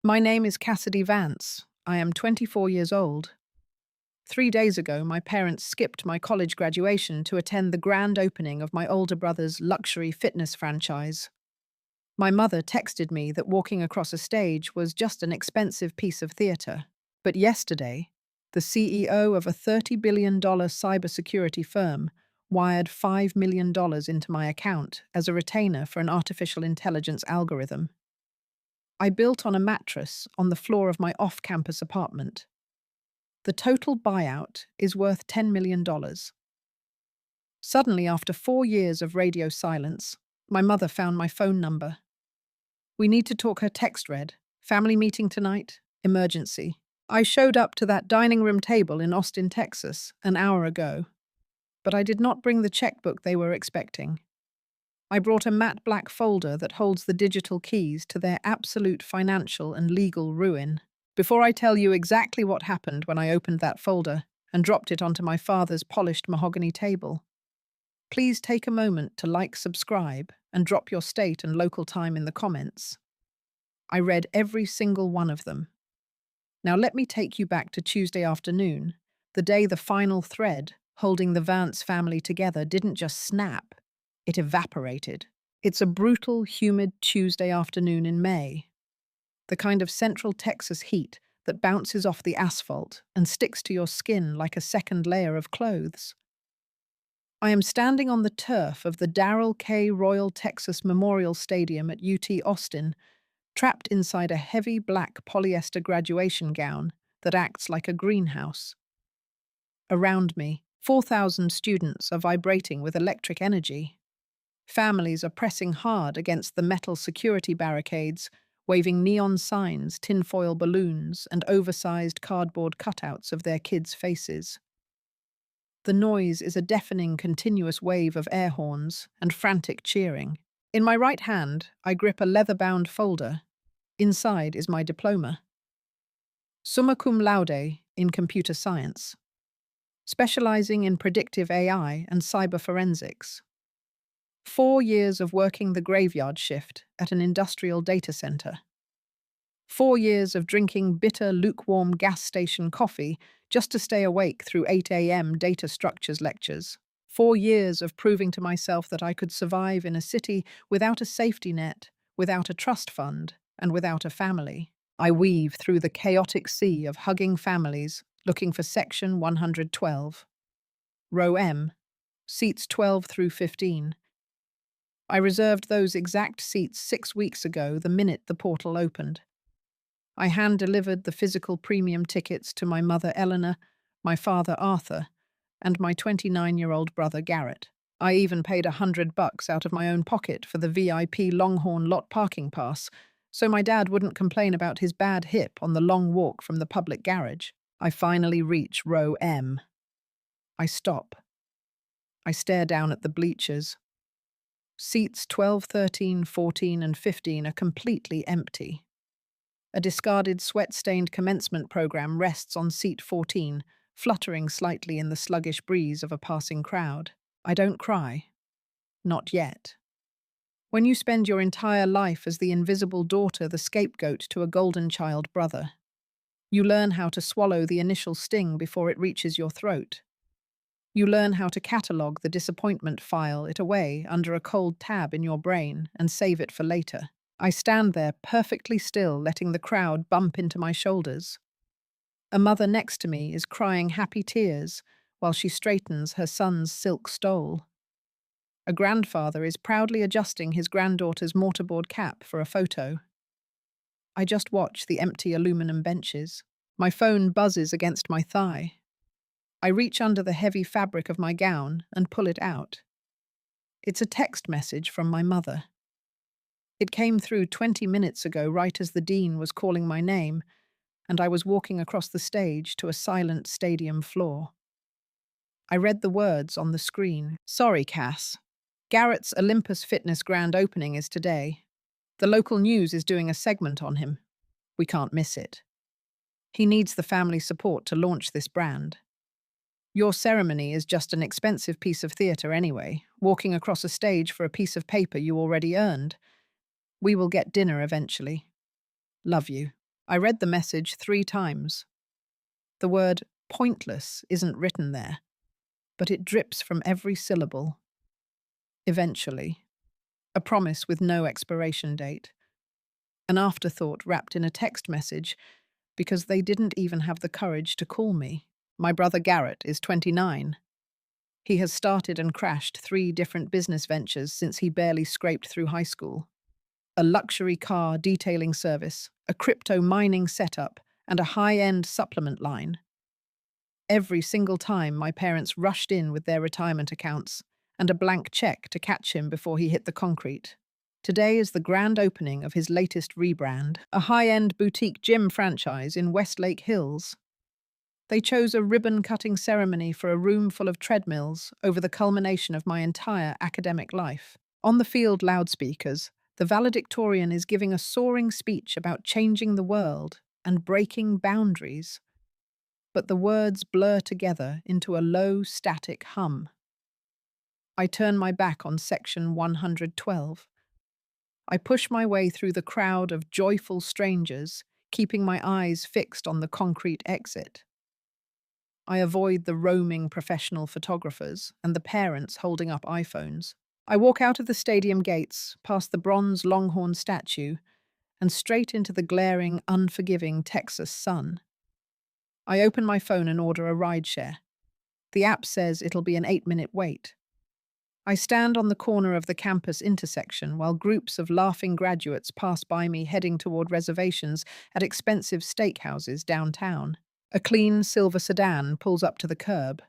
My name is Cassidy Vance. I am 24 years old. 3 days ago, my parents skipped my college graduation to attend the grand opening of my older brother's luxury fitness franchise. My mother texted me that walking across a stage was just an expensive piece of theatre. But yesterday, the CEO of a $30 billion cybersecurity firm wired $5 million into my account as a retainer for an artificial intelligence algorithm. I built on a mattress on the floor of my off-campus apartment. The total buyout is worth $10 million. Suddenly, after 4 years of radio silence, my mother found my phone number. "We need to talk," her text read. "Family meeting tonight. Emergency." I showed up to that dining room table in Austin, Texas, an hour ago. But I did not bring the checkbook they were expecting. I brought a matte black folder that holds the digital keys to their absolute financial and legal ruin. Before I tell you exactly what happened when I opened that folder and dropped it onto my father's polished mahogany table, please take a moment to like, subscribe, and drop your state and local time in the comments. I read every single one of them. Now let me take you back to Tuesday afternoon, the day the final thread holding the Vance family together didn't just snap, it evaporated. It's a brutal, humid Tuesday afternoon in May. The kind of central Texas heat that bounces off the asphalt and sticks to your skin like a second layer of clothes. I am standing on the turf of the Darrell K. Royal Texas Memorial Stadium at UT Austin, trapped inside a heavy black polyester graduation gown that acts like a greenhouse. Around me, 4,000 students are vibrating with electric energy. Families are pressing hard against the metal security barricades, waving neon signs, tinfoil balloons, and oversized cardboard cutouts of their kids' faces. The noise is a deafening, continuous wave of air horns and frantic cheering. In my right hand, I grip a leather-bound folder. Inside is my diploma. Summa cum laude in computer science, specializing in predictive AI and cyber forensics. 4 years of working the graveyard shift at an industrial data center. 4 years of drinking bitter, lukewarm gas station coffee just to stay awake through 8 a.m. data structures lectures. 4 years of proving to myself that I could survive in a city without a safety net, without a trust fund, and without a family. I weave through the chaotic sea of hugging families looking for Section 112. Row M, seats 12 through 15. I reserved those exact seats 6 weeks ago the minute the portal opened. I hand-delivered the physical premium tickets to my mother Eleanor, my father Arthur, and my 29-year-old brother Garrett. I even paid $100 out of my own pocket for the VIP Longhorn lot parking pass, so my dad wouldn't complain about his bad hip on the long walk from the public garage. I finally reach row M. I stop. I stare down at the bleachers. Seats 12, 13, 14, and 15 are completely empty. A discarded, sweat-stained commencement program rests on seat 14, fluttering slightly in the sluggish breeze of a passing crowd. I don't cry. Not yet. When you spend your entire life as the invisible daughter, the scapegoat to a golden child brother, you learn how to swallow the initial sting before it reaches your throat. You learn how to catalogue the disappointment, file it away under a cold tab in your brain, and save it for later. I stand there perfectly still, letting the crowd bump into my shoulders. A mother next to me is crying happy tears while she straightens her son's silk stole. A grandfather is proudly adjusting his granddaughter's mortarboard cap for a photo. I just watch the empty aluminum benches. My phone buzzes against my thigh. I reach under the heavy fabric of my gown and pull it out. It's a text message from my mother. It came through 20 minutes ago, right as the dean was calling my name, and I was walking across the stage to a silent stadium floor. I read the words on the screen. "Sorry, Cass. Garrett's Olympus Fitness grand opening is today. The local news is doing a segment on him. We can't miss it. He needs the family support to launch this brand. Your ceremony is just an expensive piece of theatre anyway, walking across a stage for a piece of paper you already earned. We will get dinner eventually. Love you." I read the message 3 times. The word pointless isn't written there, but it drips from every syllable. Eventually. A promise with no expiration date. An afterthought wrapped in a text message because they didn't even have the courage to call me. My brother Garrett is 29. He has started and crashed 3 different business ventures since he barely scraped through high school. A luxury car detailing service, a crypto mining setup, and a high-end supplement line. Every single time my parents rushed in with their retirement accounts and a blank check to catch him before he hit the concrete. Today is the grand opening of his latest rebrand, a high-end boutique gym franchise in Westlake Hills. They chose a ribbon-cutting ceremony for a room full of treadmills over the culmination of my entire academic life. On the field loudspeakers, the valedictorian is giving a soaring speech about changing the world and breaking boundaries. But the words blur together into a low, static hum. I turn my back on section 112. I push my way through the crowd of joyful strangers, keeping my eyes fixed on the concrete exit. I avoid the roaming professional photographers and the parents holding up iPhones. I walk out of the stadium gates, past the bronze Longhorn statue, and straight into the glaring, unforgiving Texas sun. I open my phone and order a rideshare. The app says it'll be an 8-minute wait. I stand on the corner of the campus intersection while groups of laughing graduates pass by me heading toward reservations at expensive steakhouses downtown. A clean silver sedan pulls up to the curb.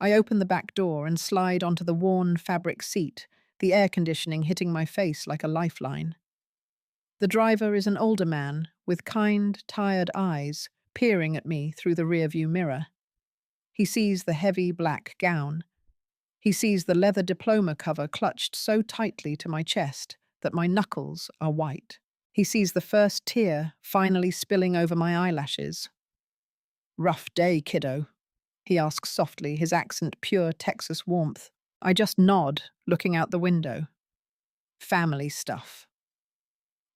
I open the back door and slide onto the worn fabric seat, the air conditioning hitting my face like a lifeline. The driver is an older man with kind, tired eyes peering at me through the rearview mirror. He sees the heavy black gown. He sees the leather diploma cover clutched so tightly to my chest that my knuckles are white. He sees the first tear finally spilling over my eyelashes. "Rough day, kiddo," he asks softly, his accent pure Texas warmth. I just nod, looking out the window. Family stuff.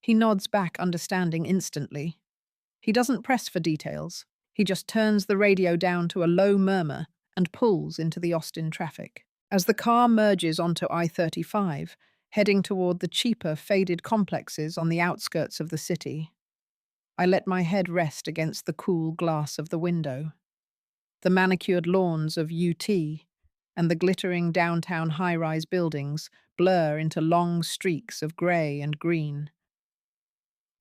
He nods back, understanding instantly. He doesn't press for details. He just turns the radio down to a low murmur and pulls into the Austin traffic. As the car merges onto I-35, heading toward the cheaper, faded complexes on the outskirts of the city, I let my head rest against the cool glass of the window. The manicured lawns of UT and the glittering downtown high-rise buildings blur into long streaks of grey and green.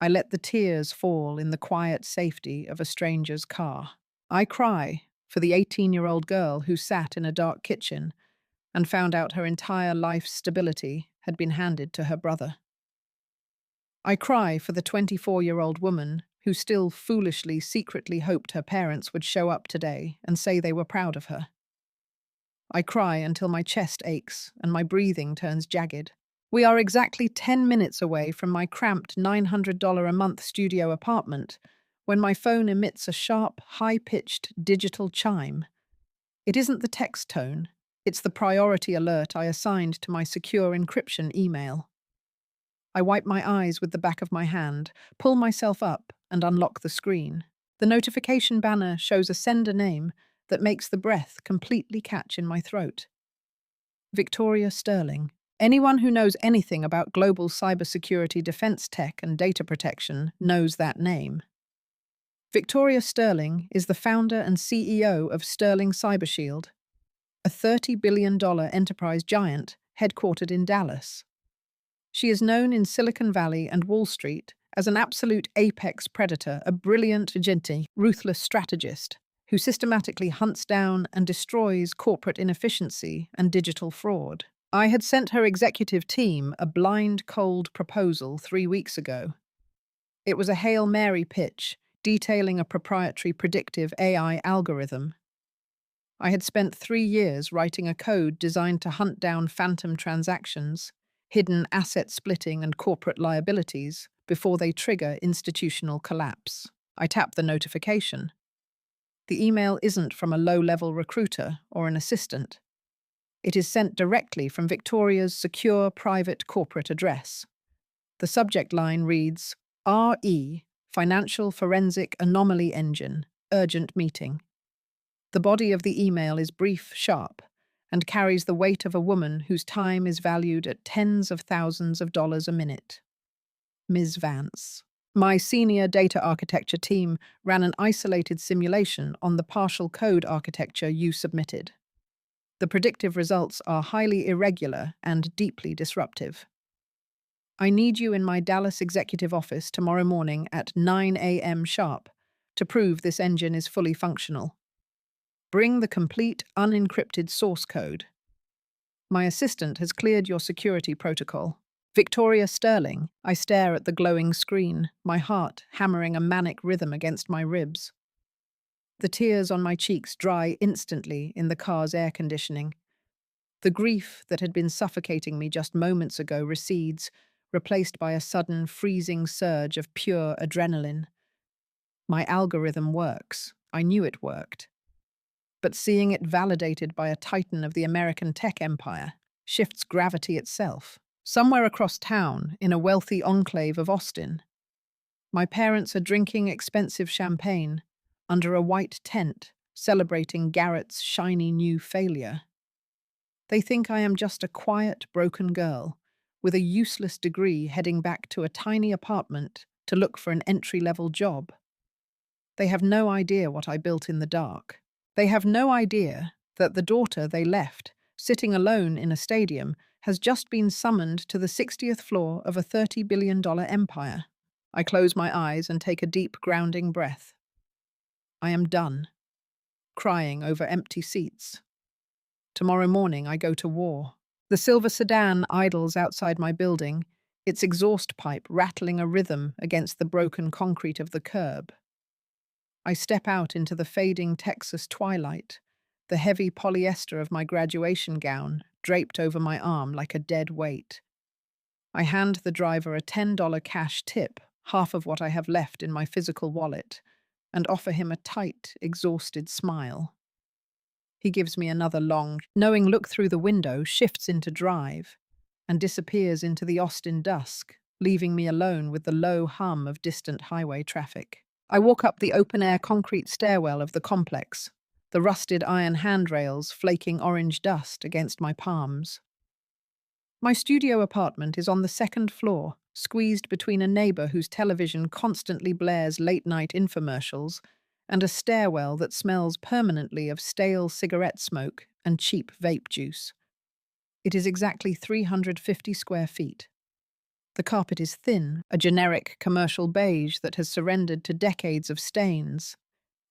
I let the tears fall in the quiet safety of a stranger's car. I cry for the 18-year-old girl who sat in a dark kitchen and found out her entire life's stability had been handed to her brother. I cry for the 24-year-old woman who still foolishly, secretly hoped her parents would show up today and say they were proud of her. I cry until my chest aches and my breathing turns jagged. We are exactly 10 minutes away from my cramped $900 a month studio apartment when my phone emits a sharp, high-pitched digital chime. It isn't the text tone. It's the priority alert I assigned to my secure encryption email. I wipe my eyes with the back of my hand, pull myself up, and unlock the screen. The notification banner shows a sender name that makes the breath completely catch in my throat. Victoria Sterling. Anyone who knows anything about global cybersecurity defense tech and data protection knows that name. Victoria Sterling is the founder and CEO of Sterling CyberShield, a $30 billion enterprise giant headquartered in Dallas. She is known in Silicon Valley and Wall Street as an absolute apex predator, a brilliant, ruthless strategist who systematically hunts down and destroys corporate inefficiency and digital fraud. I had sent her executive team a blind, cold proposal 3 weeks ago. It was a Hail Mary pitch detailing a proprietary predictive AI algorithm. I had spent 3 years writing a code designed to hunt down phantom transactions, hidden asset splitting and corporate liabilities before they trigger institutional collapse. I tap the notification. The email isn't from a low-level recruiter or an assistant. It is sent directly from Victoria's secure private corporate address. The subject line reads, RE Financial Forensic Anomaly Engine, urgent meeting. The body of the email is brief, sharp, and carries the weight of a woman whose time is valued at tens of thousands of dollars a minute. Ms. Vance. My senior data architecture team ran an isolated simulation on the partial code architecture you submitted. The predictive results are highly irregular and deeply disruptive. I need you in my Dallas executive office tomorrow morning at 9 a.m. sharp to prove this engine is fully functional. Bring the complete, unencrypted source code. My assistant has cleared your security protocol. Victoria Sterling. I stare at the glowing screen, my heart hammering a manic rhythm against my ribs. The tears on my cheeks dry instantly in the car's air conditioning. The grief that had been suffocating me just moments ago recedes, replaced by a sudden, freezing surge of pure adrenaline. My algorithm works. I knew it worked. But seeing it validated by a titan of the American tech empire shifts gravity itself. Somewhere across town, in a wealthy enclave of Austin, my parents are drinking expensive champagne under a white tent, celebrating Garrett's shiny new failure. They think I am just a quiet, broken girl with a useless degree heading back to a tiny apartment to look for an entry-level job. They have no idea what I built in the dark. They have no idea that the daughter they left, sitting alone in a stadium, has just been summoned to the 60th floor of a $30 billion empire. I close my eyes and take a deep, grounding breath. I am done, crying over empty seats. Tomorrow morning I go to war. The silver sedan idles outside my building, its exhaust pipe rattling a rhythm against the broken concrete of the curb. I step out into the fading Texas twilight, the heavy polyester of my graduation gown draped over my arm like a dead weight. I hand the driver a $10 cash tip, half of what I have left in my physical wallet, and offer him a tight, exhausted smile. He gives me another long, knowing look through the window, shifts into drive, and disappears into the Austin dusk, leaving me alone with the low hum of distant highway traffic. I walk up the open-air concrete stairwell of the complex, the rusted iron handrails flaking orange dust against my palms. My studio apartment is on the second floor, squeezed between a neighbor whose television constantly blares late-night infomercials and a stairwell that smells permanently of stale cigarette smoke and cheap vape juice. It is exactly 350 square feet. The carpet is thin, a generic commercial beige that has surrendered to decades of stains,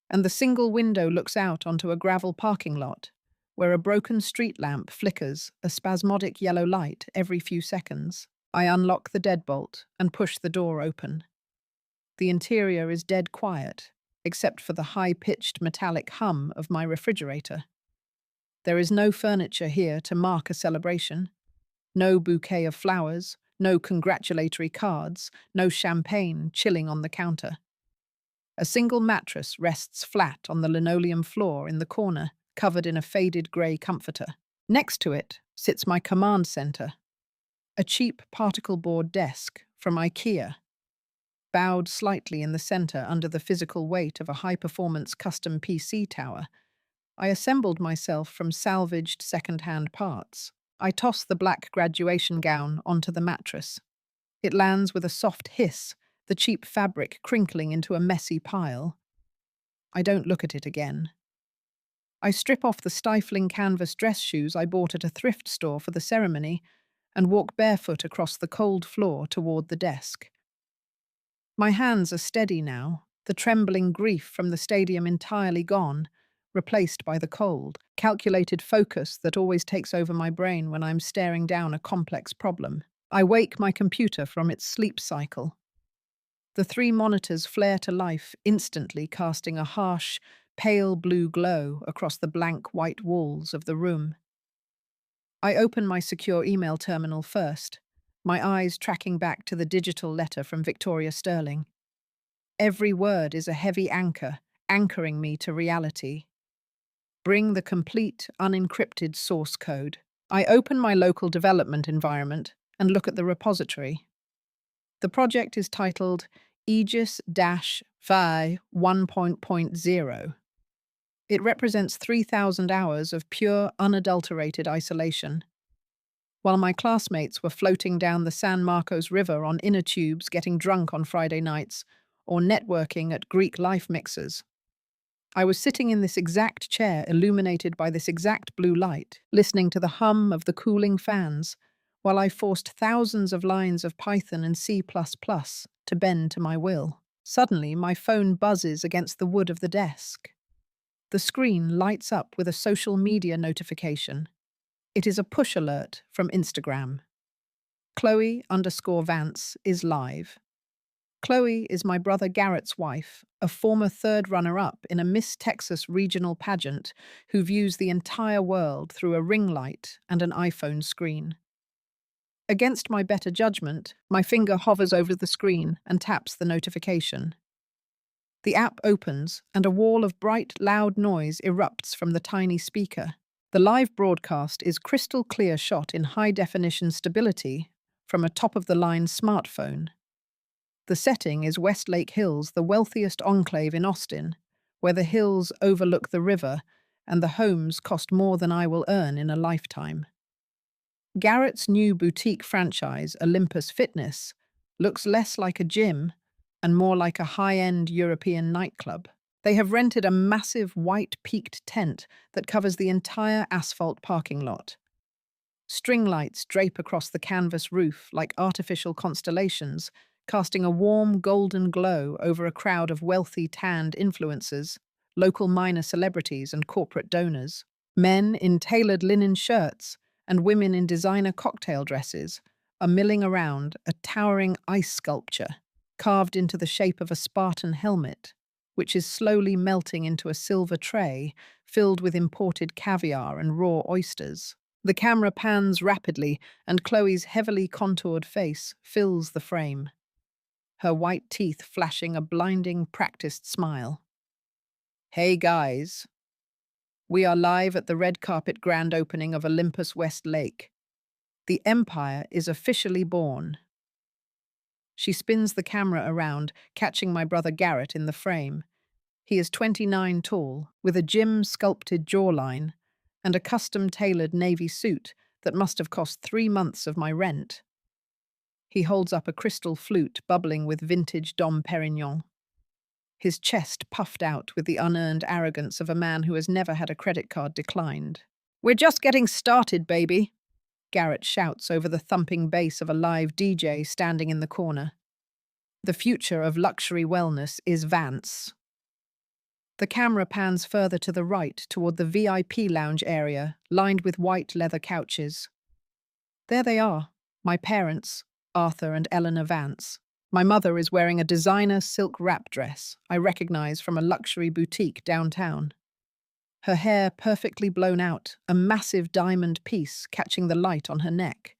and the single window looks out onto a gravel parking lot, where a broken street lamp flickers a spasmodic yellow light every few seconds. I unlock the deadbolt and push the door open. The interior is dead quiet, except for the high-pitched metallic hum of my refrigerator. There is no furniture here to mark a celebration, no bouquet of flowers, no congratulatory cards, no champagne chilling on the counter. A single mattress rests flat on the linoleum floor in the corner, covered in a faded grey comforter. Next to it sits my command center, a cheap particle board desk from IKEA, bowed slightly in the center under the physical weight of a high-performance custom PC tower. I assembled myself from salvaged second-hand parts. I toss the black graduation gown onto the mattress. It lands with a soft hiss, the cheap fabric crinkling into a messy pile. I don't look at it again. I strip off the stifling canvas dress shoes I bought at a thrift store for the ceremony and walk barefoot across the cold floor toward the desk. My hands are steady now, the trembling grief from the stadium entirely gone, replaced by the cold, calculated focus that always takes over my brain when I'm staring down a complex problem. I wake my computer from its sleep cycle. The 3 monitors flare to life, instantly casting a harsh, pale blue glow across the blank white walls of the room. I open my secure email terminal first, my eyes tracking back to the digital letter from Victoria Sterling. Every word is a heavy anchor, anchoring me to reality. Bring the complete, unencrypted source code. I open my local development environment and look at the repository. The project is titled Aegis-Phi 1.0. It represents 3,000 hours of pure, unadulterated isolation. While my classmates were floating down the San Marcos River on inner tubes getting drunk on Friday nights, or networking at Greek life mixers, I was sitting in this exact chair illuminated by this exact blue light, listening to the hum of the cooling fans, while I forced thousands of lines of Python and C++ to bend to my will. Suddenly, my phone buzzes against the wood of the desk. The screen lights up with a social media notification. It is a push alert from Instagram. Chloe_Vance is live. Chloe is my brother Garrett's wife, a former third runner-up in a Miss Texas regional pageant who views the entire world through a ring light and an iPhone screen. Against my better judgment, my finger hovers over the screen and taps the notification. The app opens, and a wall of bright, loud noise erupts from the tiny speaker. The live broadcast is crystal clear shot in high-definition stability from a top-of-the-line smartphone. The setting is Westlake Hills, the wealthiest enclave in Austin, where the hills overlook the river and the homes cost more than I will earn in a lifetime. Garrett's new boutique franchise, Olympus Fitness, looks less like a gym and more like a high-end European nightclub. They have rented a massive white peaked tent that covers the entire asphalt parking lot. String lights drape across the canvas roof like artificial constellations, casting a warm golden glow over a crowd of wealthy tanned influencers, local minor celebrities and corporate donors. Men in tailored linen shirts and women in designer cocktail dresses are milling around a towering ice sculpture carved into the shape of a Spartan helmet, which is slowly melting into a silver tray filled with imported caviar and raw oysters. The camera pans rapidly, and Chloe's heavily contoured face fills the frame, her white teeth flashing a blinding, practiced smile. Hey guys, we are live at the red carpet grand opening of Olympus Westlake. The Empire is officially born. She spins the camera around, catching my brother Garrett in the frame. He is 29 tall, with a gym-sculpted jawline and a custom-tailored navy suit that must have cost 3 months of my rent. He holds up a crystal flute bubbling with vintage Dom Perignon, his chest puffed out with the unearned arrogance of a man who has never had a credit card declined. "We're just getting started, baby," Garrett shouts over the thumping bass of a live DJ standing in the corner. The future of luxury wellness is Vance. The camera pans further to the right toward the VIP lounge area, lined with white leather couches. There they are, my parents, Arthur and Eleanor Vance. My mother is wearing a designer silk wrap dress I recognize from a luxury boutique downtown. Her hair perfectly blown out, a massive diamond piece catching the light on her neck.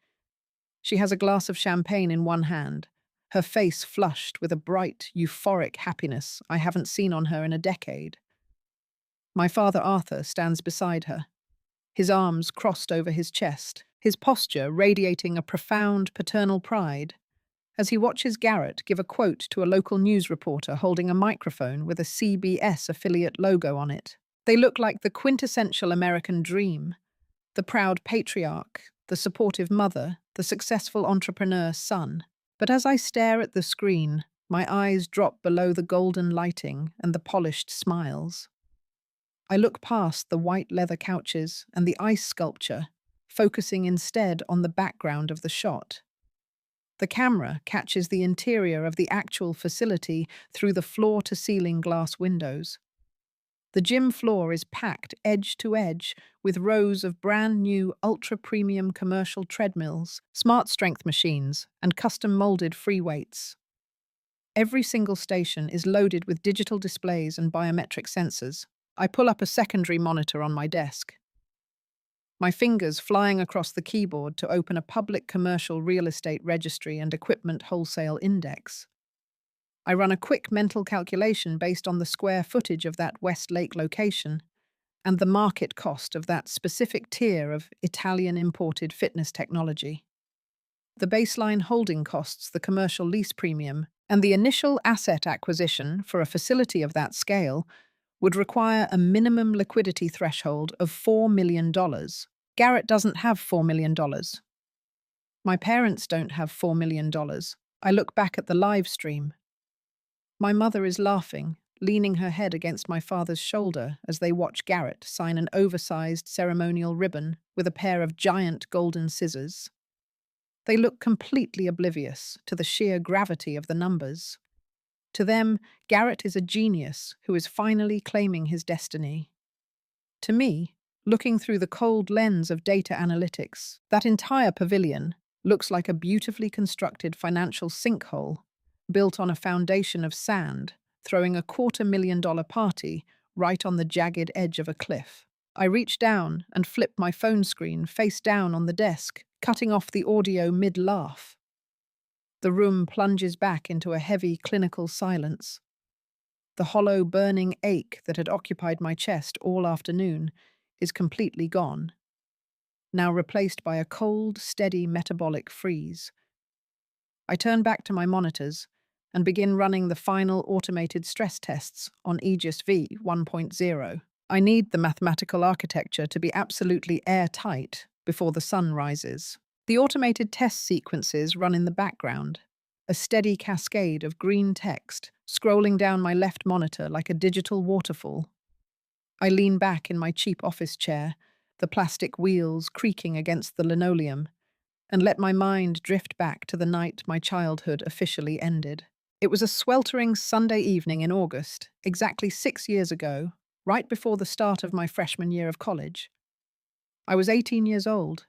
She has a glass of champagne in one hand, her face flushed with a bright, euphoric happiness I haven't seen on her in a decade. My father Arthur stands beside her, his arms crossed over his chest, his posture radiating a profound paternal pride, as he watches Garrett give a quote to a local news reporter holding a microphone with a CBS affiliate logo on it. They look like the quintessential American dream, the proud patriarch, the supportive mother, the successful entrepreneur's son. But as I stare at the screen, my eyes drop below the golden lighting and the polished smiles. I look past the white leather couches and the ice sculpture, focusing instead on the background of the shot. The camera catches the interior of the actual facility through the floor-to-ceiling glass windows. The gym floor is packed edge to edge with rows of brand-new ultra-premium commercial treadmills, smart strength machines, and custom-molded free weights. Every single station is loaded with digital displays and biometric sensors. I pull up a secondary monitor on my desk, my fingers flying across the keyboard to open a public commercial real estate registry and equipment wholesale index. I run a quick mental calculation based on the square footage of that Westlake location and the market cost of that specific tier of Italian-imported fitness technology. The baseline holding costs, the commercial lease premium, And the initial asset acquisition for a facility of that scale would require a minimum liquidity threshold of $4 million. Garrett doesn't have $4 million. My parents don't have $4 million. I look back at the live stream. My mother is laughing, leaning her head against my father's shoulder as they watch Garrett sign an oversized ceremonial ribbon with a pair of giant golden scissors. They look completely oblivious to the sheer gravity of the numbers. To them, Garrett is a genius who is finally claiming his destiny. To me, looking through the cold lens of data analytics, that entire pavilion looks like a beautifully constructed financial sinkhole built on a foundation of sand, throwing a $250,000 party right on the jagged edge of a cliff. I reach down and flip my phone screen face down on the desk, cutting off the audio mid-laugh. The room plunges back into a heavy clinical silence. The hollow, burning ache that had occupied my chest all afternoon is completely gone, now replaced by a cold, steady metabolic freeze. I turn back to my monitors and begin running the final automated stress tests on Aegis V 1.0. I need the mathematical architecture to be absolutely airtight before the sun rises. The automated test sequences run in the background, a steady cascade of green text scrolling down my left monitor like a digital waterfall. I lean back in my cheap office chair, the plastic wheels creaking against the linoleum, and let my mind drift back to the night my childhood officially ended. It was a sweltering Sunday evening in August, exactly 6 years ago, right before the start of my freshman year of college. I was 18 years old.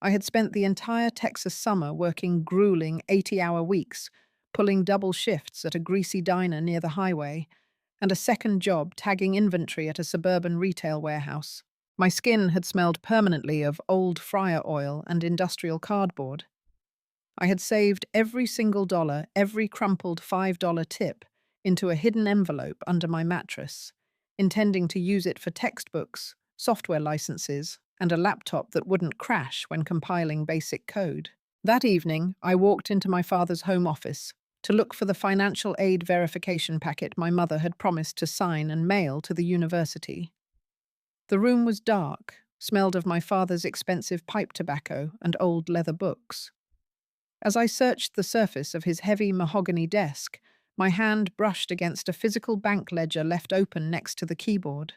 I had spent the entire Texas summer working grueling 80-hour weeks, pulling double shifts at a greasy diner near the highway, and a second job tagging inventory at a suburban retail warehouse. My skin had smelled permanently of old fryer oil and industrial cardboard. I had saved every single dollar, every crumpled $5 tip, into a hidden envelope under my mattress, intending to use it for textbooks, software licenses, and a laptop that wouldn't crash when compiling basic code. That evening, I walked into my father's home office to look for the financial aid verification packet my mother had promised to sign and mail to the university. The room was dark, smelled of my father's expensive pipe tobacco and old leather books. As I searched the surface of his heavy mahogany desk, my hand brushed against a physical bank ledger left open next to the keyboard.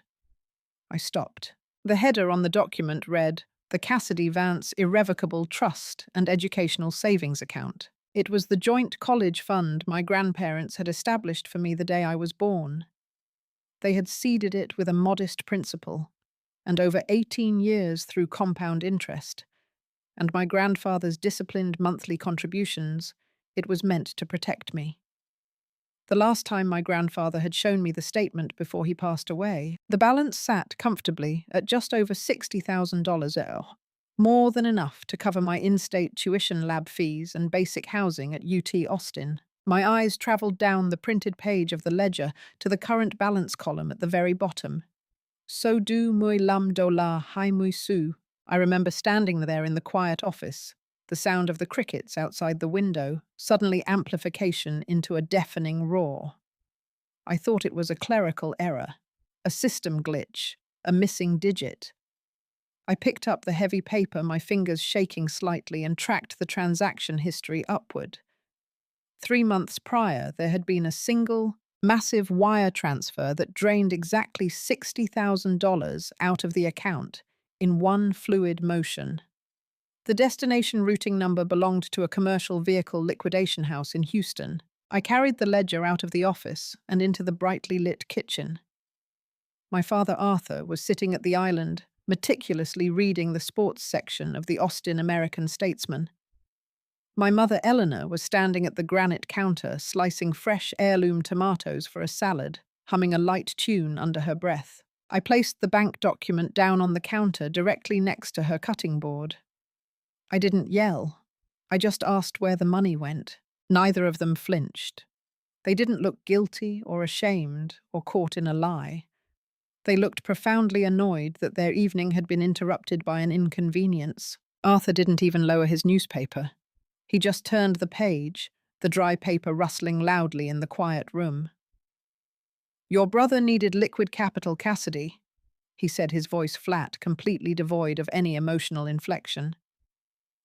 I stopped. The header on the document read, "The Cassidy Vance Irrevocable Trust and Educational Savings Account." It was the joint college fund my grandparents had established for me the day I was born. They had seeded it with a modest principal, and over 18 years through compound interest, and my grandfather's disciplined monthly contributions, it was meant to protect me. The last time my grandfather had shown me the statement before he passed away, the balance sat comfortably at just over $60,000, more than enough to cover my in-state tuition lab fees and basic housing at UT Austin. My eyes traveled down the printed page of the ledger to the current balance column at the very bottom. So do muy lam do la hai muy su. I remember standing there in the quiet office, the sound of the crickets outside the window, suddenly amplification into a deafening roar. I thought it was a clerical error, a system glitch, a missing digit. I picked up the heavy paper, my fingers shaking slightly, and tracked the transaction history upward. 3 months prior, there had been a single, massive wire transfer that drained exactly $60,000 out of the account in one fluid motion. The destination routing number belonged to a commercial vehicle liquidation house in Houston. I carried the ledger out of the office and into the brightly lit kitchen. My father Arthur was sitting at the island, meticulously reading the sports section of the Austin American Statesman. My mother Eleanor was standing at the granite counter, slicing fresh heirloom tomatoes for a salad, humming a light tune under her breath. I placed the bank document down on the counter directly next to her cutting board. I didn't yell. I just asked where the money went. Neither of them flinched. They didn't look guilty or ashamed or caught in a lie. They looked profoundly annoyed that their evening had been interrupted by an inconvenience. Arthur didn't even lower his newspaper. He just turned the page, the dry paper rustling loudly in the quiet room. "Your brother needed liquid capital, Cassidy," he said, his voice flat, completely devoid of any emotional inflection.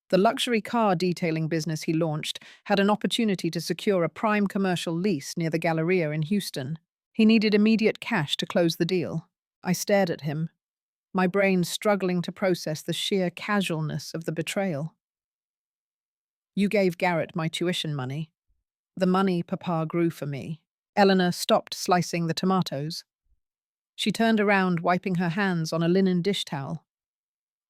The luxury car detailing business he launched had an opportunity to secure a prime commercial lease near the Galleria in Houston. He needed immediate cash to close the deal. I stared at him, my brain struggling to process the sheer casualness of the betrayal. "You gave Garrett my tuition money. The money Papa grew for me." Eleanor stopped slicing the tomatoes. She turned around, wiping her hands on a linen dish towel,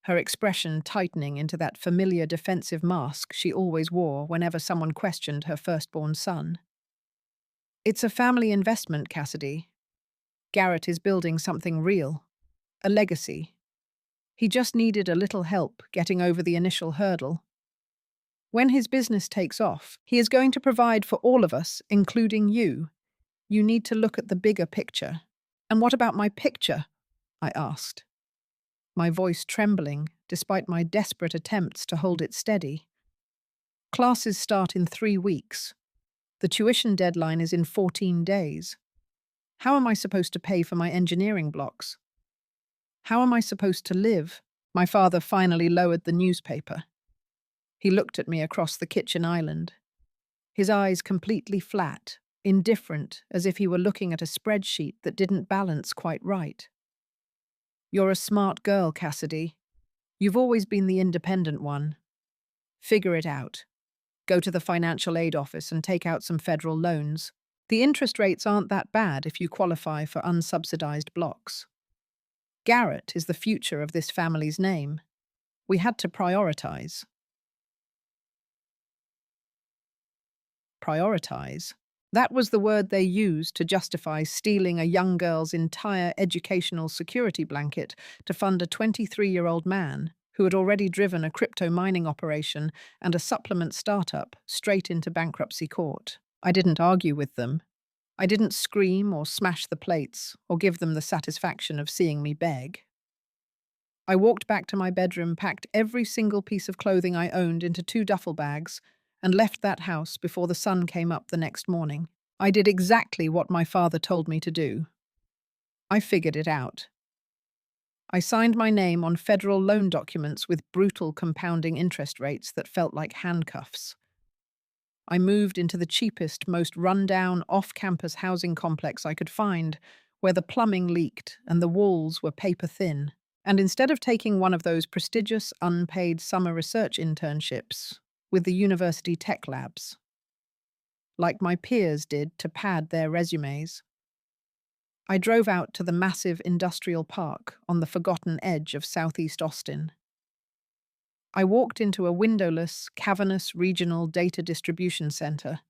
her expression tightening into that familiar defensive mask she always wore whenever someone questioned her firstborn son. "It's a family investment, Cassidy. Garrett is building something real, a legacy. He just needed a little help getting over the initial hurdle. When his business takes off, he is going to provide for all of us, including you. You need to look at the bigger picture." "And what about my picture?" I asked, my voice trembling despite my desperate attempts to hold it steady. "Classes start in 3 weeks. The tuition deadline is in 14 days. How am I supposed to pay for my engineering blocks? How am I supposed to live?" My father finally lowered the newspaper. He looked at me across the kitchen island, his eyes completely flat, indifferent, as if he were looking at a spreadsheet that didn't balance quite right. "You're a smart girl, Cassidy. You've always been the independent one. Figure it out. Go to the financial aid office and take out some federal loans. The interest rates aren't that bad if you qualify for unsubsidized blocks. Garrett is the future of this family's name. We had to prioritize." Prioritize? That was the word they used to justify stealing a young girl's entire educational security blanket to fund a 23-year-old man who had already driven a crypto mining operation and a supplement startup straight into bankruptcy court. I didn't argue with them. I didn't scream or smash the plates or give them the satisfaction of seeing me beg. I walked back to my bedroom, packed every single piece of clothing I owned into 2 duffel bags, and left that house before the sun came up the next morning. I did exactly what my father told me to do. I figured it out. I signed my name on federal loan documents with brutal compounding interest rates that felt like handcuffs. I moved into the cheapest, most run-down, off-campus housing complex I could find, where the plumbing leaked and the walls were paper-thin. And instead of taking one of those prestigious, unpaid summer research internships with the university tech labs, like my peers did to pad their resumes, I drove out to the massive industrial park on the forgotten edge of southeast Austin. I walked into a windowless, cavernous regional data distribution center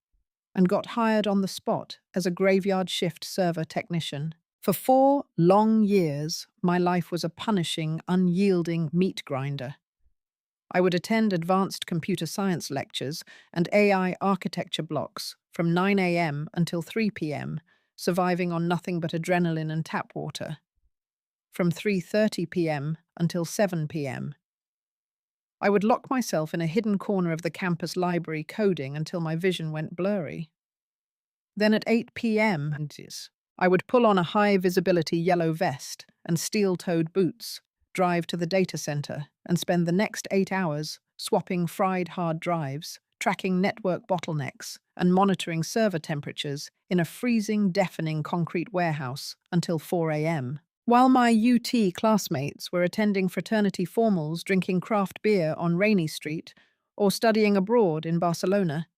and got hired on the spot as a graveyard shift server technician. For 4 long years, my life was a punishing, unyielding meat grinder. I would attend advanced computer science lectures and AI architecture blocks from 9 a.m. until 3 p.m., surviving on nothing but adrenaline and tap water. From 3:30 p.m. until 7 p.m., I would lock myself in a hidden corner of the campus library coding until my vision went blurry. Then at 8 p.m., I would pull on a high-visibility yellow vest and steel-toed boots, drive to the data center, and spend the next 8 hours swapping fried hard drives, tracking network bottlenecks, and monitoring server temperatures in a freezing, deafening concrete warehouse until 4 a.m. While my UT classmates were attending fraternity formals, drinking craft beer on Rainy Street, or studying abroad in Barcelona,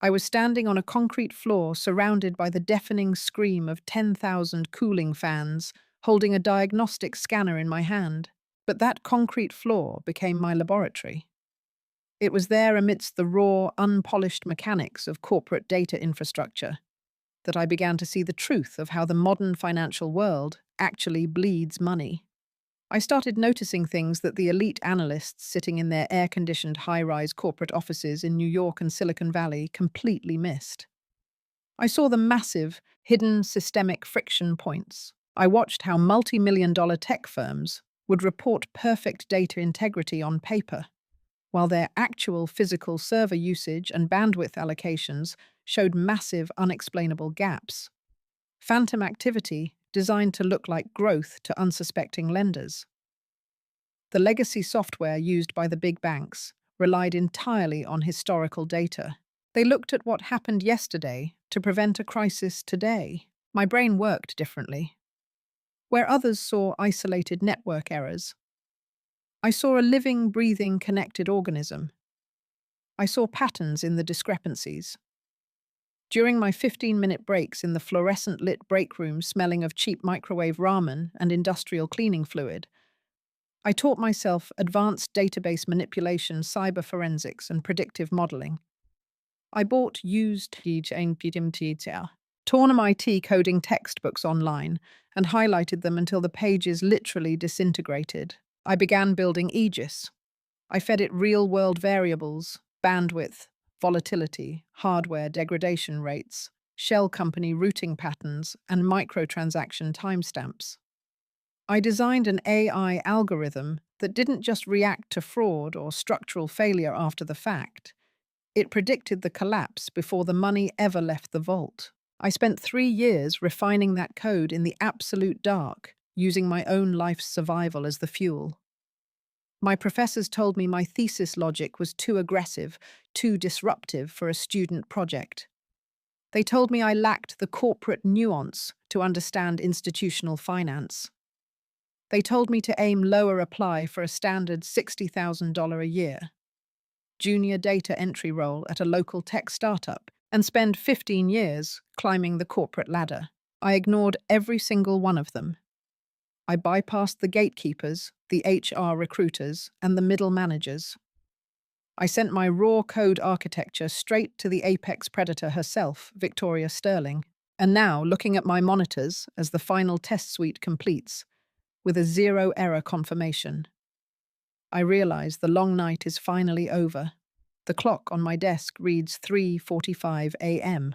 I was standing on a concrete floor surrounded by the deafening scream of 10,000 cooling fans, holding a diagnostic scanner in my hand. But that concrete floor became my laboratory. It was there amidst the raw, unpolished mechanics of corporate data infrastructure that I began to see the truth of how the modern financial world actually bleeds money. I started noticing things that the elite analysts sitting in their air-conditioned high-rise corporate offices in New York and Silicon Valley completely missed. I saw the massive, hidden systemic friction points. I watched how multi-million-dollar tech firms would report perfect data integrity on paper, while their actual physical server usage and bandwidth allocations showed massive unexplainable gaps. Phantom activity designed to look like growth to unsuspecting lenders. The legacy software used by the big banks relied entirely on historical data. They looked at what happened yesterday to prevent a crisis today. My brain worked differently. Where others saw isolated network errors, I saw a living, breathing, connected organism. I saw patterns in the discrepancies. During my 15-minute breaks in the fluorescent-lit break room smelling of cheap microwave ramen and industrial cleaning fluid, I taught myself advanced database manipulation, cyber forensics, and predictive modeling. I bought used torn MIT coding textbooks online and highlighted them until the pages literally disintegrated. I began building Aegis. I fed it real-world variables, bandwidth, volatility, hardware degradation rates, shell company routing patterns, and microtransaction timestamps. I designed an AI algorithm that didn't just react to fraud or structural failure after the fact. It predicted the collapse before the money ever left the vault. I spent 3 years refining that code in the absolute dark, using my own life's survival as the fuel. My professors told me my thesis logic was too aggressive, too disruptive for a student project. They told me I lacked the corporate nuance to understand institutional finance. They told me to aim lower apply for a standard $60,000 a year junior data entry role at a local tech startup and spend 15 years climbing the corporate ladder. I ignored every single one of them. I bypassed the gatekeepers, the HR recruiters, and the middle managers. I sent my raw code architecture straight to the apex predator herself, Victoria Sterling. And now, looking at my monitors as the final test suite completes, with a zero-error confirmation, I realize the long night is finally over. The clock on my desk reads 3:45 a.m.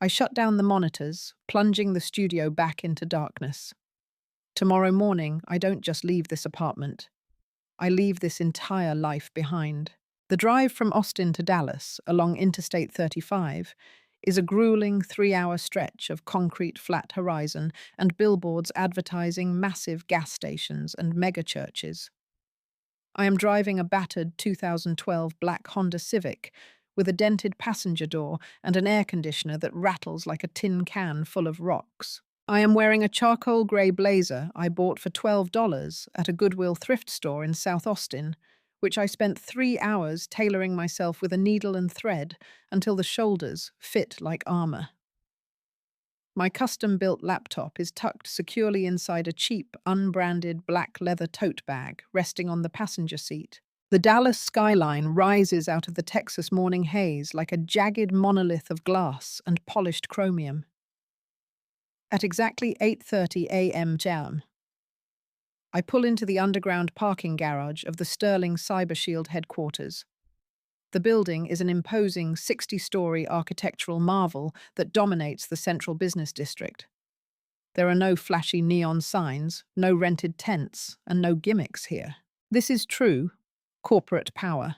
I shut down the monitors, plunging the studio back into darkness. Tomorrow morning, I don't just leave this apartment. I leave this entire life behind. The drive from Austin to Dallas, along Interstate 35, is a grueling 3-hour stretch of concrete flat horizon and billboards advertising massive gas stations and megachurches. I am driving a battered 2012 black Honda Civic with a dented passenger door and an air conditioner that rattles like a tin can full of rocks. I am wearing a charcoal grey blazer I bought for $12 at a Goodwill thrift store in South Austin, which I spent 3 hours tailoring myself with a needle and thread until the shoulders fit like armor. My custom-built laptop is tucked securely inside a cheap, unbranded black leather tote bag resting on the passenger seat. The Dallas skyline rises out of the Texas morning haze like a jagged monolith of glass and polished chromium. At exactly 8:30 a.m. jam, I pull into the underground parking garage of the Sterling CyberShield headquarters. The building is an imposing 60-story architectural marvel that dominates the central business district. There are no flashy neon signs, no rented tents, and no gimmicks here. This is true corporate power.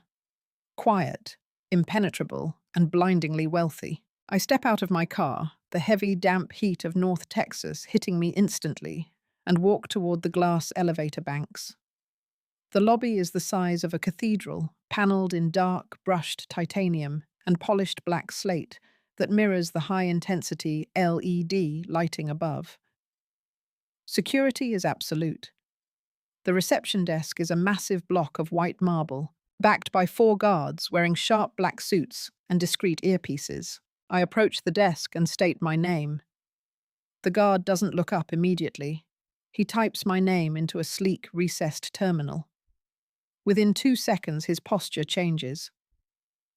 Quiet, impenetrable, and blindingly wealthy. I step out of my car, the heavy, damp heat of North Texas hitting me instantly, and walk toward the glass elevator banks. The lobby is the size of a cathedral, paneled in dark, brushed titanium and polished black slate that mirrors the high-intensity LED lighting above. Security is absolute. The reception desk is a massive block of white marble, backed by 4 guards wearing sharp black suits and discreet earpieces. I approach the desk and state my name. The guard doesn't look up immediately. He types my name into a sleek, recessed terminal. Within 2 seconds, his posture changes.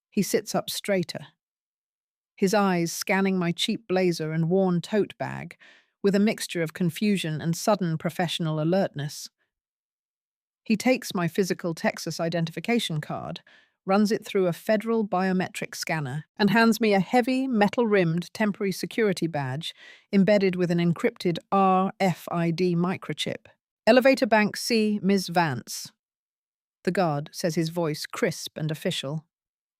He sits up straighter, his eyes scanning my cheap blazer and worn tote bag with a mixture of confusion and sudden professional alertness. He takes my physical Texas identification card, runs it through a federal biometric scanner, and hands me a heavy, metal-rimmed temporary security badge embedded with an encrypted RFID microchip. Elevator Bank C, Ms. Vance. The guard says, his voice crisp and official.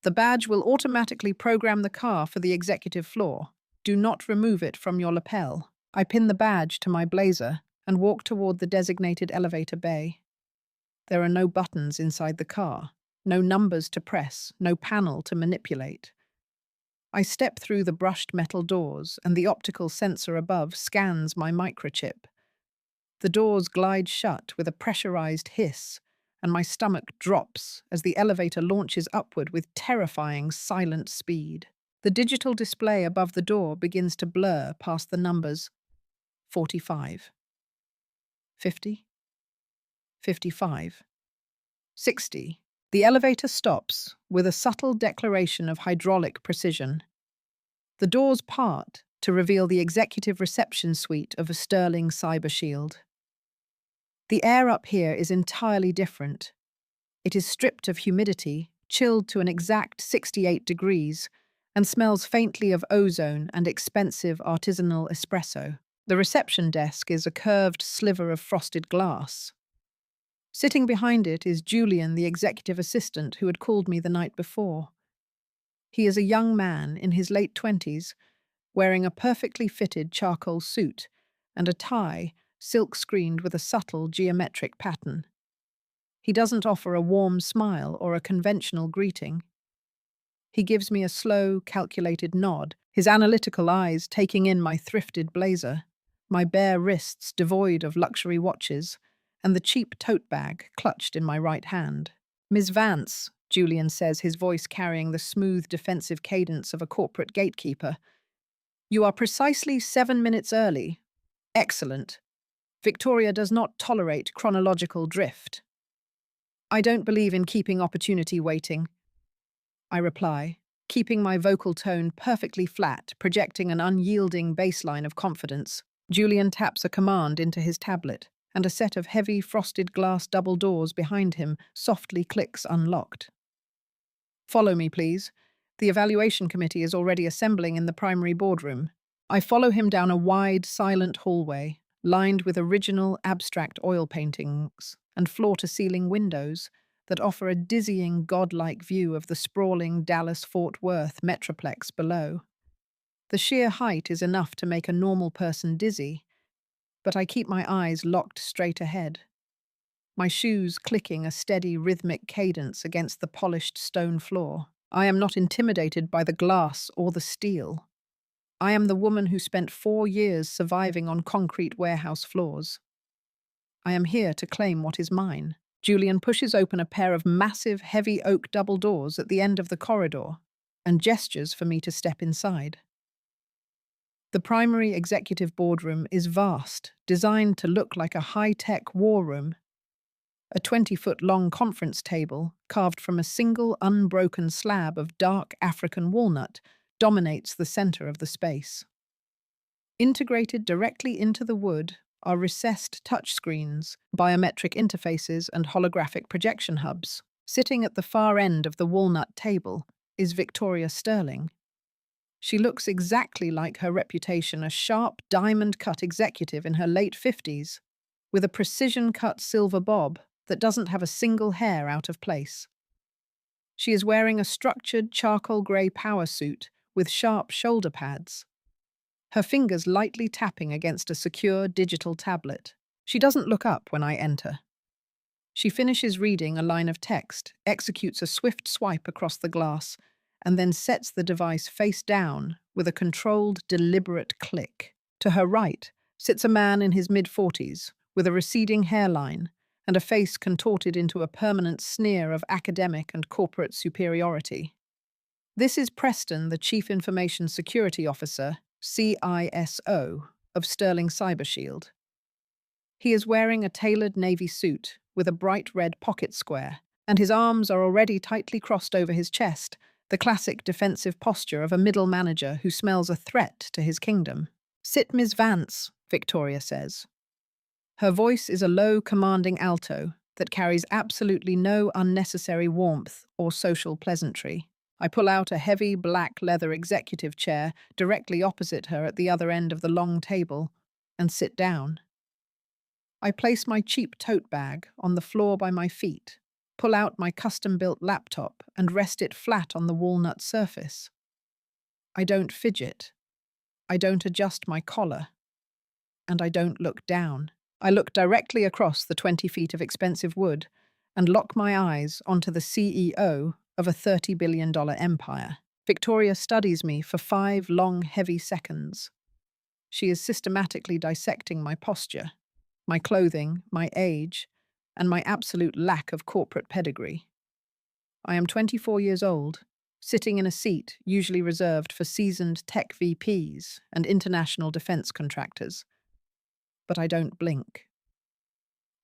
The badge will automatically program the car for the executive floor. Do not remove it from your lapel. I pin the badge to my blazer and walk toward the designated elevator bay. There are no buttons inside the car, no numbers to press, no panel to manipulate. I step through the brushed metal doors, and the optical sensor above scans my microchip. The doors glide shut with a pressurized hiss, and my stomach drops as the elevator launches upward with terrifying, silent speed. The digital display above the door begins to blur past the numbers 45, 50, 55, 60. The elevator stops with a subtle declaration of hydraulic precision. The doors part to reveal the executive reception suite of a Sterling cyber shield. The air up here is entirely different. It is stripped of humidity, chilled to an exact 68 degrees, and smells faintly of ozone and expensive artisanal espresso. The reception desk is a curved sliver of frosted glass. Sitting behind it is Julian, the executive assistant who had called me the night before. He is a young man in his late 20s, wearing a perfectly fitted charcoal suit and a tie silk-screened with a subtle geometric pattern. He doesn't offer a warm smile or a conventional greeting. He gives me a slow, calculated nod, his analytical eyes taking in my thrifted blazer, my bare wrists devoid of luxury watches, and the cheap tote bag clutched in my right hand. "Ms. Vance," Julian says, his voice carrying the smooth, defensive cadence of a corporate gatekeeper, "you are precisely 7 minutes early. Excellent. Victoria does not tolerate chronological drift." "I don't believe in keeping opportunity waiting," I reply, keeping my vocal tone perfectly flat, projecting an unyielding baseline of confidence. Julian taps a command into his tablet, and a set of heavy frosted glass double doors behind him softly clicks unlocked. "Follow me, please. The evaluation committee is already assembling in the primary boardroom." I follow him down a wide, silent hallway, lined with original abstract oil paintings and floor-to-ceiling windows that offer a dizzying, godlike view of the sprawling Dallas-Fort Worth metroplex below. The sheer height is enough to make a normal person dizzy, but I keep my eyes locked straight ahead, my shoes clicking a steady, rhythmic cadence against the polished stone floor. I am not intimidated by the glass or the steel. I am the woman who spent 4 years surviving on concrete warehouse floors. I am here to claim what is mine. Julian pushes open a pair of massive, heavy oak double doors at the end of the corridor and gestures for me to step inside. The primary executive boardroom is vast, designed to look like a high-tech war room. A 20-foot-long conference table, carved from a single unbroken slab of dark African walnut, dominates the center of the space. Integrated directly into the wood are recessed touchscreens, biometric interfaces, and holographic projection hubs. Sitting at the far end of the walnut table is Victoria Sterling. She looks exactly like her reputation, a sharp, diamond-cut executive in her late 50s, with a precision-cut silver bob that doesn't have a single hair out of place. She is wearing a structured charcoal grey power suit with sharp shoulder pads, her fingers lightly tapping against a secure digital tablet. She doesn't look up when I enter. She finishes reading a line of text, executes a swift swipe across the glass, and then sets the device face down with a controlled, deliberate click. To her right sits a man in his mid-40s with a receding hairline and a face contorted into a permanent sneer of academic and corporate superiority. This is Preston, the Chief Information Security Officer, CISO, of Sterling Cyber Shield. He is wearing a tailored navy suit with a bright red pocket square, and his arms are already tightly crossed over his chest, the classic defensive posture of a middle manager who smells a threat to his kingdom. "Sit, Ms. Vance," Victoria says. Her voice is a low, commanding alto that carries absolutely no unnecessary warmth or social pleasantry. I pull out a heavy black leather executive chair directly opposite her at the other end of the long table and sit down. I place my cheap tote bag on the floor by my feet, pull out my custom-built laptop and rest it flat on the walnut surface. I don't fidget. I don't adjust my collar. And I don't look down. I look directly across the 20 feet of expensive wood and lock my eyes onto the CEO of a $30 billion empire. Victoria studies me for 5 long, heavy seconds. She is systematically dissecting my posture, my clothing, my age, and my absolute lack of corporate pedigree. I am 24 years old, sitting in a seat usually reserved for seasoned tech VPs and international defense contractors. But I don't blink.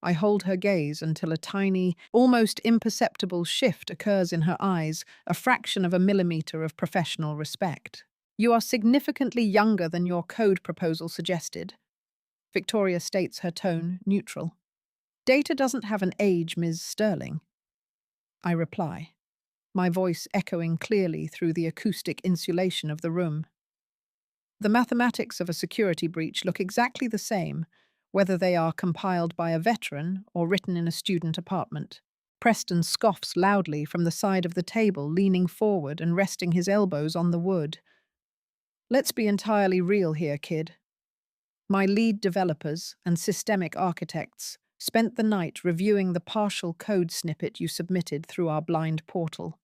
I hold her gaze until a tiny, almost imperceptible shift occurs in her eyes, a fraction of a millimeter of professional respect. You are significantly younger than your code proposal suggested. Victoria states, her tone neutral. Data doesn't have an age, Ms. Sterling. I reply, my voice echoing clearly through the acoustic insulation of the room. The mathematics of a security breach look exactly the same, whether they are compiled by a veteran or written in a student apartment. Preston scoffs loudly from the side of the table, leaning forward and resting his elbows on the wood. Let's be entirely real here, kid. My lead developers and systemic architects spent the night reviewing the partial code snippet you submitted through our blind portal.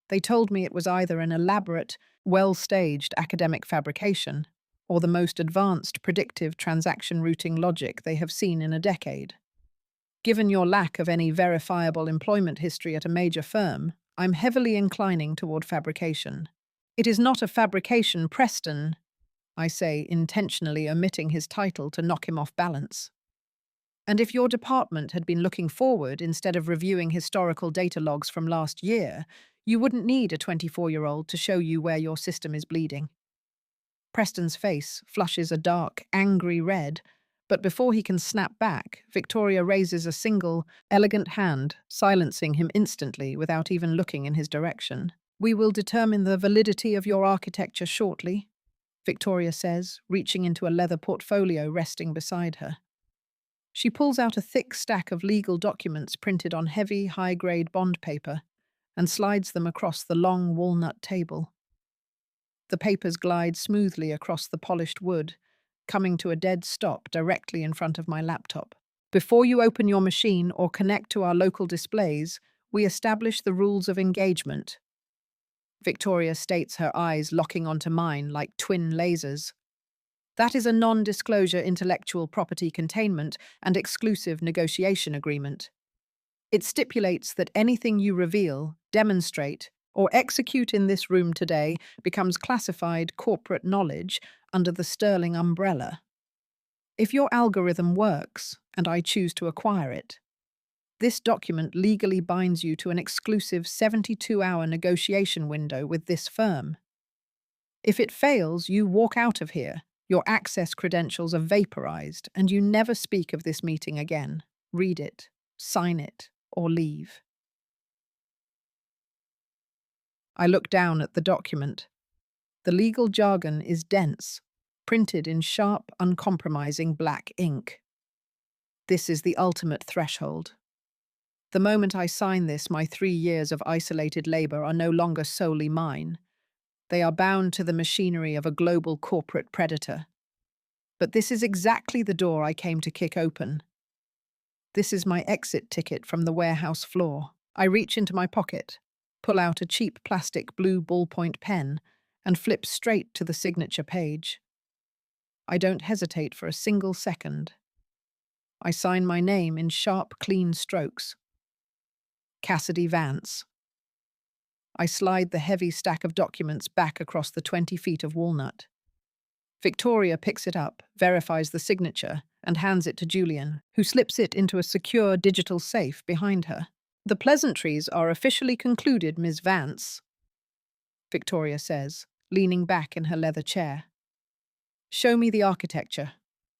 They told me it was either an elaborate, well-staged academic fabrication or the most advanced predictive transaction routing logic they have seen in a decade. Given your lack of any verifiable employment history at a major firm, I'm heavily inclining toward fabrication. It is not a fabrication, Preston, I say, intentionally omitting his title to knock him off balance. And if your department had been looking forward instead of reviewing historical data logs from last year, you wouldn't need a 24-year-old to show you where your system is bleeding. Preston's face flushes a dark, angry red, but before he can snap back, Victoria raises a single, elegant hand, silencing him instantly without even looking in his direction. We will determine the validity of your architecture shortly, Victoria says, reaching into a leather portfolio resting beside her. She pulls out a thick stack of legal documents printed on heavy, high-grade bond paper and slides them across the long walnut table. The papers glide smoothly across the polished wood, coming to a dead stop directly in front of my laptop. Before you open your machine or connect to our local displays, we establish the rules of engagement. Victoria states, her eyes locking onto mine like twin lasers. That is a non-disclosure intellectual property containment and exclusive negotiation agreement. It stipulates that anything you reveal, demonstrate, or execute in this room today becomes classified corporate knowledge under the Sterling umbrella. If your algorithm works, and I choose to acquire it, this document legally binds you to an exclusive 72-hour negotiation window with this firm. If it fails, you walk out of here. Your access credentials are vaporized, and you never speak of this meeting again. Read it, sign it, or leave. I look down at the document. The legal jargon is dense, printed in sharp, uncompromising black ink. This is the ultimate threshold. The moment I sign this, my 3 years of isolated labor are no longer solely mine. They are bound to the machinery of a global corporate predator. But this is exactly the door I came to kick open. This is my exit ticket from the warehouse floor. I reach into my pocket, pull out a cheap plastic blue ballpoint pen, and flip straight to the signature page. I don't hesitate for a single second. I sign my name in sharp, clean strokes. Cassidy Vance. I slide the heavy stack of documents back across the 20 feet of walnut. Victoria picks it up, verifies the signature, and hands it to Julian, who slips it into a secure digital safe behind her. The pleasantries are officially concluded, Ms. Vance, Victoria says, leaning back in her leather chair. Show me the architecture.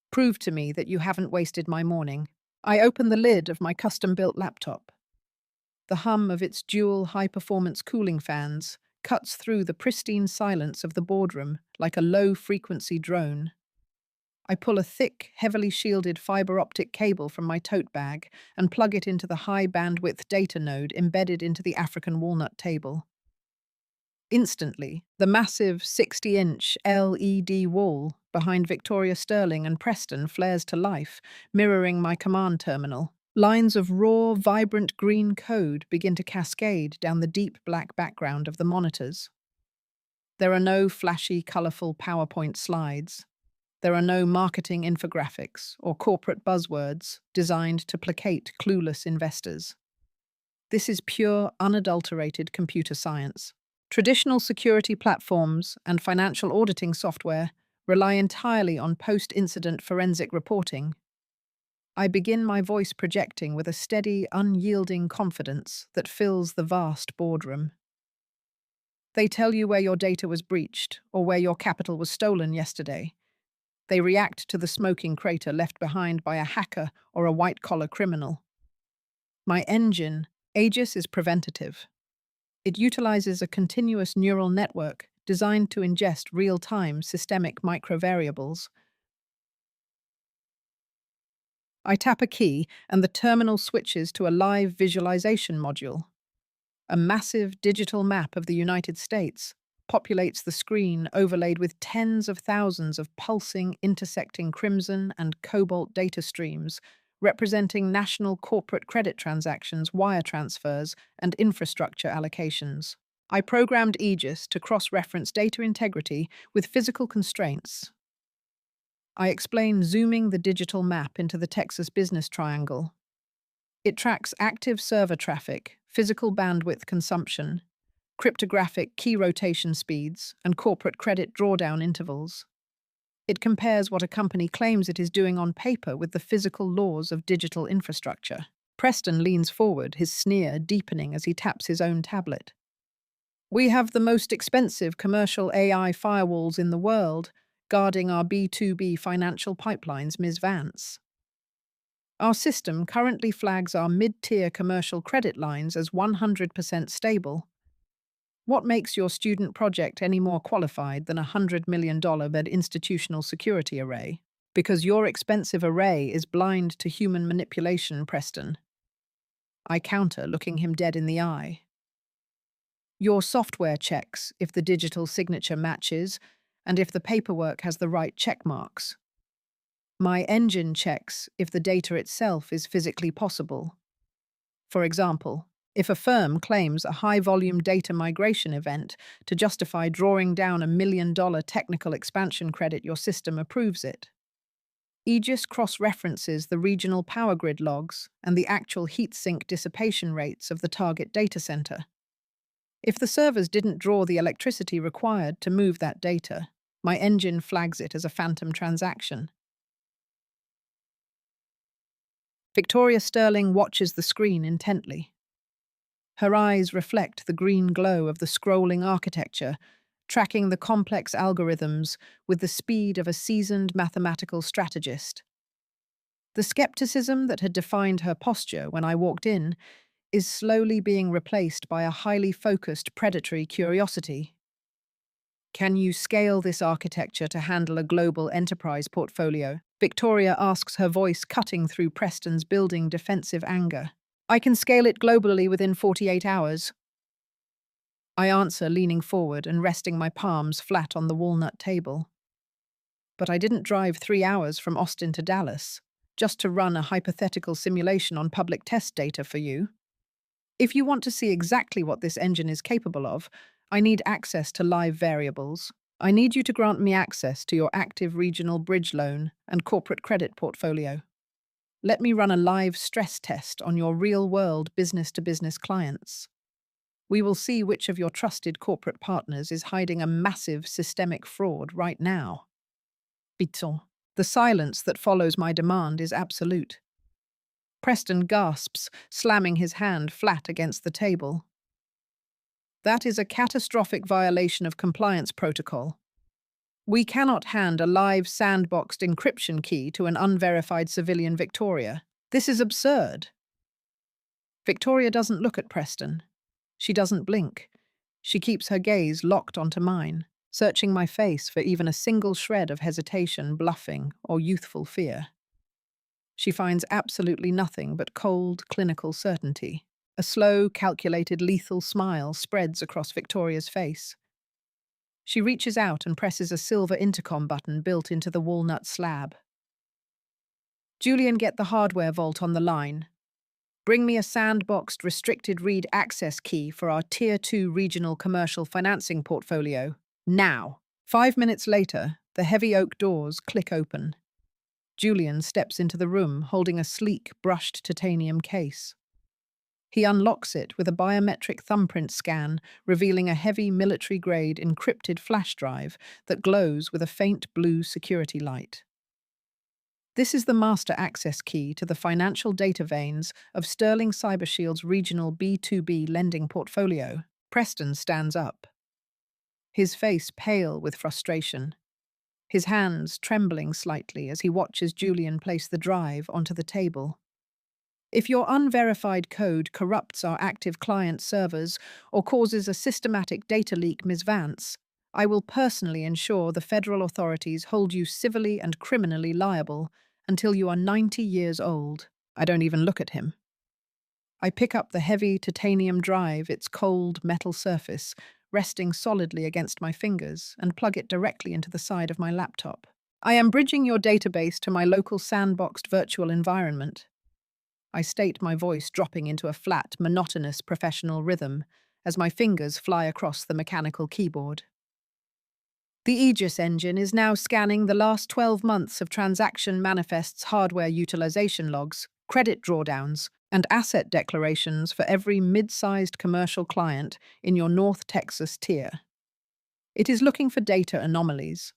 Prove to me that you haven't wasted my morning. I open the lid of my custom-built laptop. The hum of its dual high-performance cooling fans cuts through the pristine silence of the boardroom like a low-frequency drone. I pull a thick, heavily shielded fiber optic cable from my tote bag and plug it into the high bandwidth data node embedded into the African walnut table. Instantly, the massive 60-inch LED wall behind Victoria Sterling and Preston flares to life, mirroring my command terminal. Lines of raw, vibrant green code begin to cascade down the deep black background of the monitors. There are no flashy, colourful PowerPoint slides. There are no marketing infographics or corporate buzzwords designed to placate clueless investors. This is pure, unadulterated computer science. Traditional security platforms and financial auditing software rely entirely on post-incident forensic reporting. I begin my voice projecting with a steady, unyielding confidence that fills the vast boardroom. They tell you where your data was breached or where your capital was stolen yesterday. They react to the smoking crater left behind by a hacker or a white-collar criminal. My engine, Aegis, is preventative. It utilizes a continuous neural network designed to ingest real-time systemic microvariables. I tap a key and the terminal switches to a live visualization module. A massive digital map of the United States populates the screen overlaid with tens of thousands of pulsing, intersecting crimson and cobalt data streams representing national corporate credit transactions, wire transfers, and infrastructure allocations. I programmed Aegis to cross-reference data integrity with physical constraints. I explain zooming the digital map into the Texas business triangle. It tracks active server traffic, physical bandwidth consumption, cryptographic key rotation speeds, and corporate credit drawdown intervals. It compares what a company claims it is doing on paper with the physical laws of digital infrastructure. Preston leans forward, his sneer deepening as he taps his own tablet. We have the most expensive commercial AI firewalls in the world, guarding our B2B financial pipelines, Ms. Vance. Our system currently flags our mid-tier commercial credit lines as 100% stable. What makes your student project any more qualified than a $100 million bed institutional security array? Because your expensive array is blind to human manipulation, Preston. I counter, looking him dead in the eye. Your software checks if the digital signature matches and if the paperwork has the right check marks. My engine checks if the data itself is physically possible. For example, if a firm claims a high-volume data migration event to justify drawing down a $1 million technical expansion credit, your system approves it. Aegis cross-references the regional power grid logs and the actual heat sink dissipation rates of the target data center. If the servers didn't draw the electricity required to move that data, my engine flags it as a phantom transaction. Victoria Sterling watches the screen intently. Her eyes reflect the green glow of the scrolling architecture, tracking the complex algorithms with the speed of a seasoned mathematical strategist. The skepticism that had defined her posture when I walked in is slowly being replaced by a highly focused predatory curiosity. Can you scale this architecture to handle a global enterprise portfolio? Victoria asks, her voice cutting through Preston's building defensive anger. I can scale it globally within 48 hours. I answer, leaning forward and resting my palms flat on the walnut table. But I didn't drive 3 hours from Austin to Dallas just to run a hypothetical simulation on public test data for you. If you want to see exactly what this engine is capable of, I need access to live variables. I need you to grant me access to your active regional bridge loan and corporate credit portfolio. Let me run a live stress test on your real-world business-to-business clients. We will see which of your trusted corporate partners is hiding a massive systemic fraud right now. Biton. The silence that follows my demand is absolute. Preston gasps, slamming his hand flat against the table. That is a catastrophic violation of compliance protocol. We cannot hand a live sandboxed encryption key to an unverified civilian Victoria. This is absurd. Victoria doesn't look at Preston. She doesn't blink. She keeps her gaze locked onto mine, searching my face for even a single shred of hesitation, bluffing, or youthful fear. She finds absolutely nothing but cold, clinical certainty. A slow, calculated, lethal smile spreads across Victoria's face. She reaches out and presses a silver intercom button built into the walnut slab. "Julian, get the hardware vault on the line. Bring me a sandboxed restricted read access key for our Tier 2 regional commercial financing portfolio. Now." 5 minutes later, the heavy oak doors click open. Julian steps into the room holding a sleek, brushed titanium case. He unlocks it with a biometric thumbprint scan, revealing a heavy military-grade encrypted flash drive that glows with a faint blue security light. This is the master access key to the financial data veins of Sterling Cybershield's regional B2B lending portfolio. Preston stands up, his face pale with frustration, his hands trembling slightly as he watches Julian place the drive onto the table. "If your unverified code corrupts our active client servers or causes a systematic data leak, Ms. Vance, I will personally ensure the federal authorities hold you civilly and criminally liable until you are 90 years old." I don't even look at him. I pick up the heavy titanium drive, its cold metal surface resting solidly against my fingers, and plug it directly into the side of my laptop. "I am bridging your database to my local sandboxed virtual environment." I state, my voice dropping into a flat, monotonous professional rhythm as my fingers fly across the mechanical keyboard. The Aegis engine is now scanning the last 12 months of transaction manifests, hardware utilization logs, credit drawdowns, and asset declarations for every mid-sized commercial client in your North Texas tier. It is looking for data anomalies,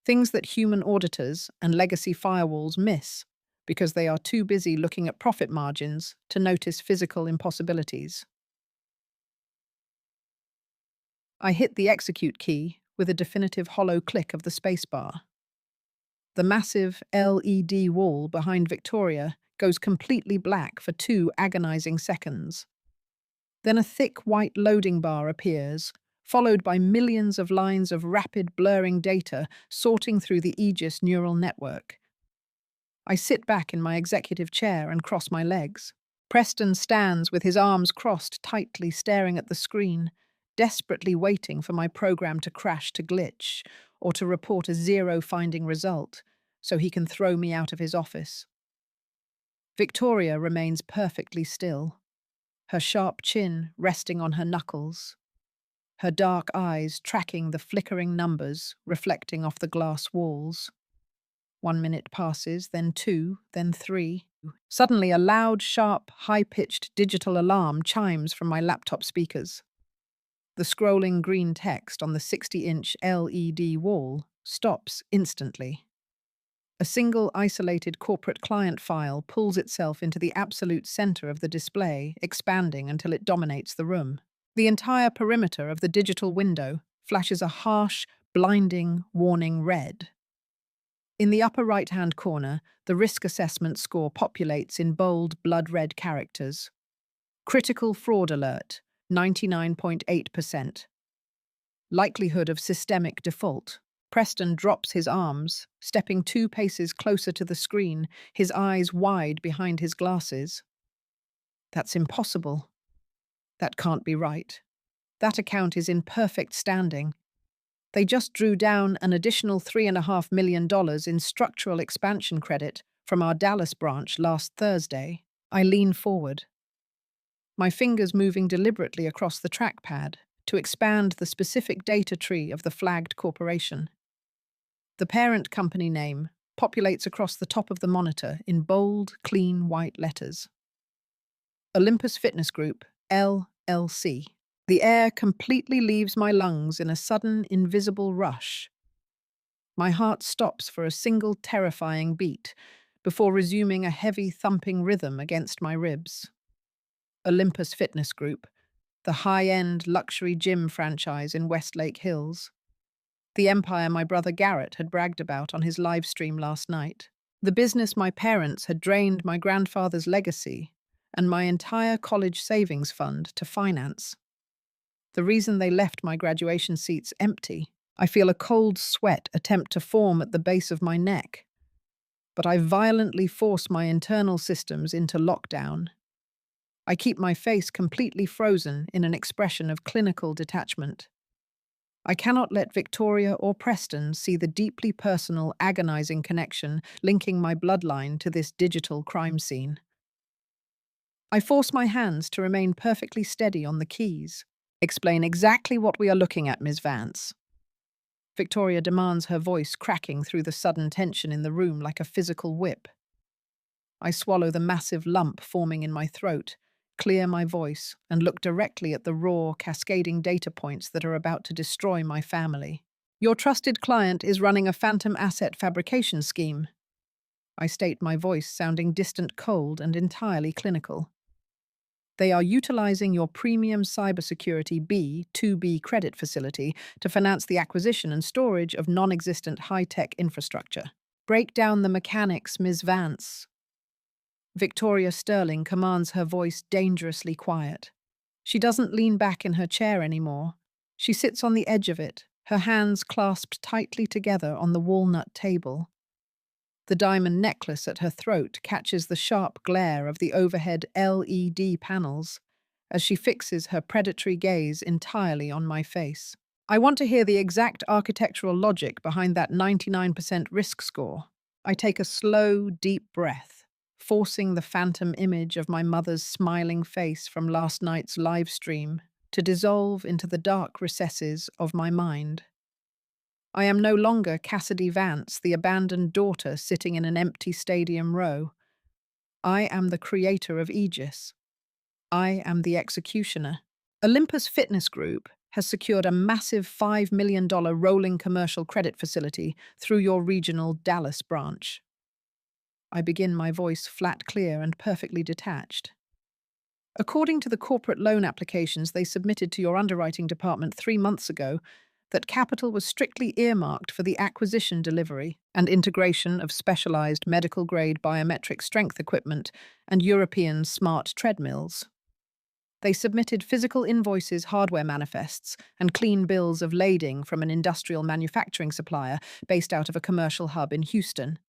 things that human auditors and legacy firewalls miss because they are too busy looking at profit margins to notice physical impossibilities. I hit the execute key with a definitive hollow click of the spacebar. The massive LED wall behind Victoria goes completely black for 2 agonizing seconds. Then a thick white loading bar appears, followed by millions of lines of rapid blurring data sorting through the Aegis neural network. I sit back in my executive chair and cross my legs. Preston stands with his arms crossed tightly, staring at the screen, desperately waiting for my program to crash, to glitch, or to report a zero-finding result, so he can throw me out of his office. Victoria remains perfectly still, her sharp chin resting on her knuckles, her dark eyes tracking the flickering numbers reflecting off the glass walls. 1 minute passes, then 2, then 3. Suddenly, a loud, sharp, high-pitched digital alarm chimes from my laptop speakers. The scrolling green text on the 60-inch LED wall stops instantly. A single isolated corporate client file pulls itself into the absolute center of the display, expanding until it dominates the room. The entire perimeter of the digital window flashes a harsh, blinding, warning red. In the upper right-hand corner, the risk assessment score populates in bold, blood-red characters. Critical fraud alert, 99.8%. Likelihood of systemic default. Preston drops his arms, stepping 2 paces closer to the screen, his eyes wide behind his glasses. "That's impossible. That can't be right. That account is in perfect standing. They just drew down an additional $3.5 million in structural expansion credit from our Dallas branch last Thursday." I lean forward, my fingers moving deliberately across the trackpad to expand the specific data tree of the flagged corporation. The parent company name populates across the top of the monitor in bold, clean white letters. Olympus Fitness Group, LLC. The air completely leaves my lungs in a sudden, invisible rush. My heart stops for a single terrifying beat before resuming a heavy thumping rhythm against my ribs. Olympus Fitness Group, the high-end luxury gym franchise in Westlake Hills. The empire my brother Garrett had bragged about on his live stream last night. The business my parents had drained my grandfather's legacy and my entire college savings fund to finance. The reason they left my graduation seats empty I feel a cold sweat attempt to form at the base of my neck, but I violently force my internal systems into lockdown. I keep my face completely frozen in an expression of clinical detachment. I cannot let Victoria or Preston see the deeply personal, agonizing connection linking my bloodline to this digital crime scene. I force my hands to remain perfectly steady on the keys. Explain exactly what we are looking at, Ms. Vance. Victoria demands, her voice cracking through the sudden tension in the room like a physical whip. I swallow the massive lump forming in my throat, clear my voice, and look directly at the raw, cascading data points that are about to destroy my family. Your trusted client is running a phantom asset fabrication scheme. I state, my voice sounding distant, cold, and entirely clinical. They are utilizing your premium cybersecurity B2B credit facility to finance the acquisition and storage of non-existent high-tech infrastructure. Break down the mechanics, Ms. Vance. Victoria Sterling commands, her voice dangerously quiet. She doesn't lean back in her chair anymore. She sits on the edge of it, her hands clasped tightly together on the walnut table. The diamond necklace at her throat catches the sharp glare of the overhead LED panels as she fixes her predatory gaze entirely on my face. I want to hear the exact architectural logic behind that 99% risk score. I take a slow, deep breath, forcing the phantom image of my mother's smiling face from last night's live stream to dissolve into the dark recesses of my mind. I am no longer Cassidy Vance, the abandoned daughter sitting in an empty stadium row. I am the creator of Aegis. I am the executioner. Olympus Fitness Group has secured a massive $5 million rolling commercial credit facility through your regional Dallas branch. I begin, my voice flat, clear, and perfectly detached. According to the corporate loan applications they submitted to your underwriting department 3 months ago, that capital was strictly earmarked for the acquisition, delivery, and integration of specialized medical-grade biometric strength equipment and European smart treadmills. They submitted physical invoices, hardware manifests, and clean bills of lading from an industrial manufacturing supplier based out of a commercial hub in Houston.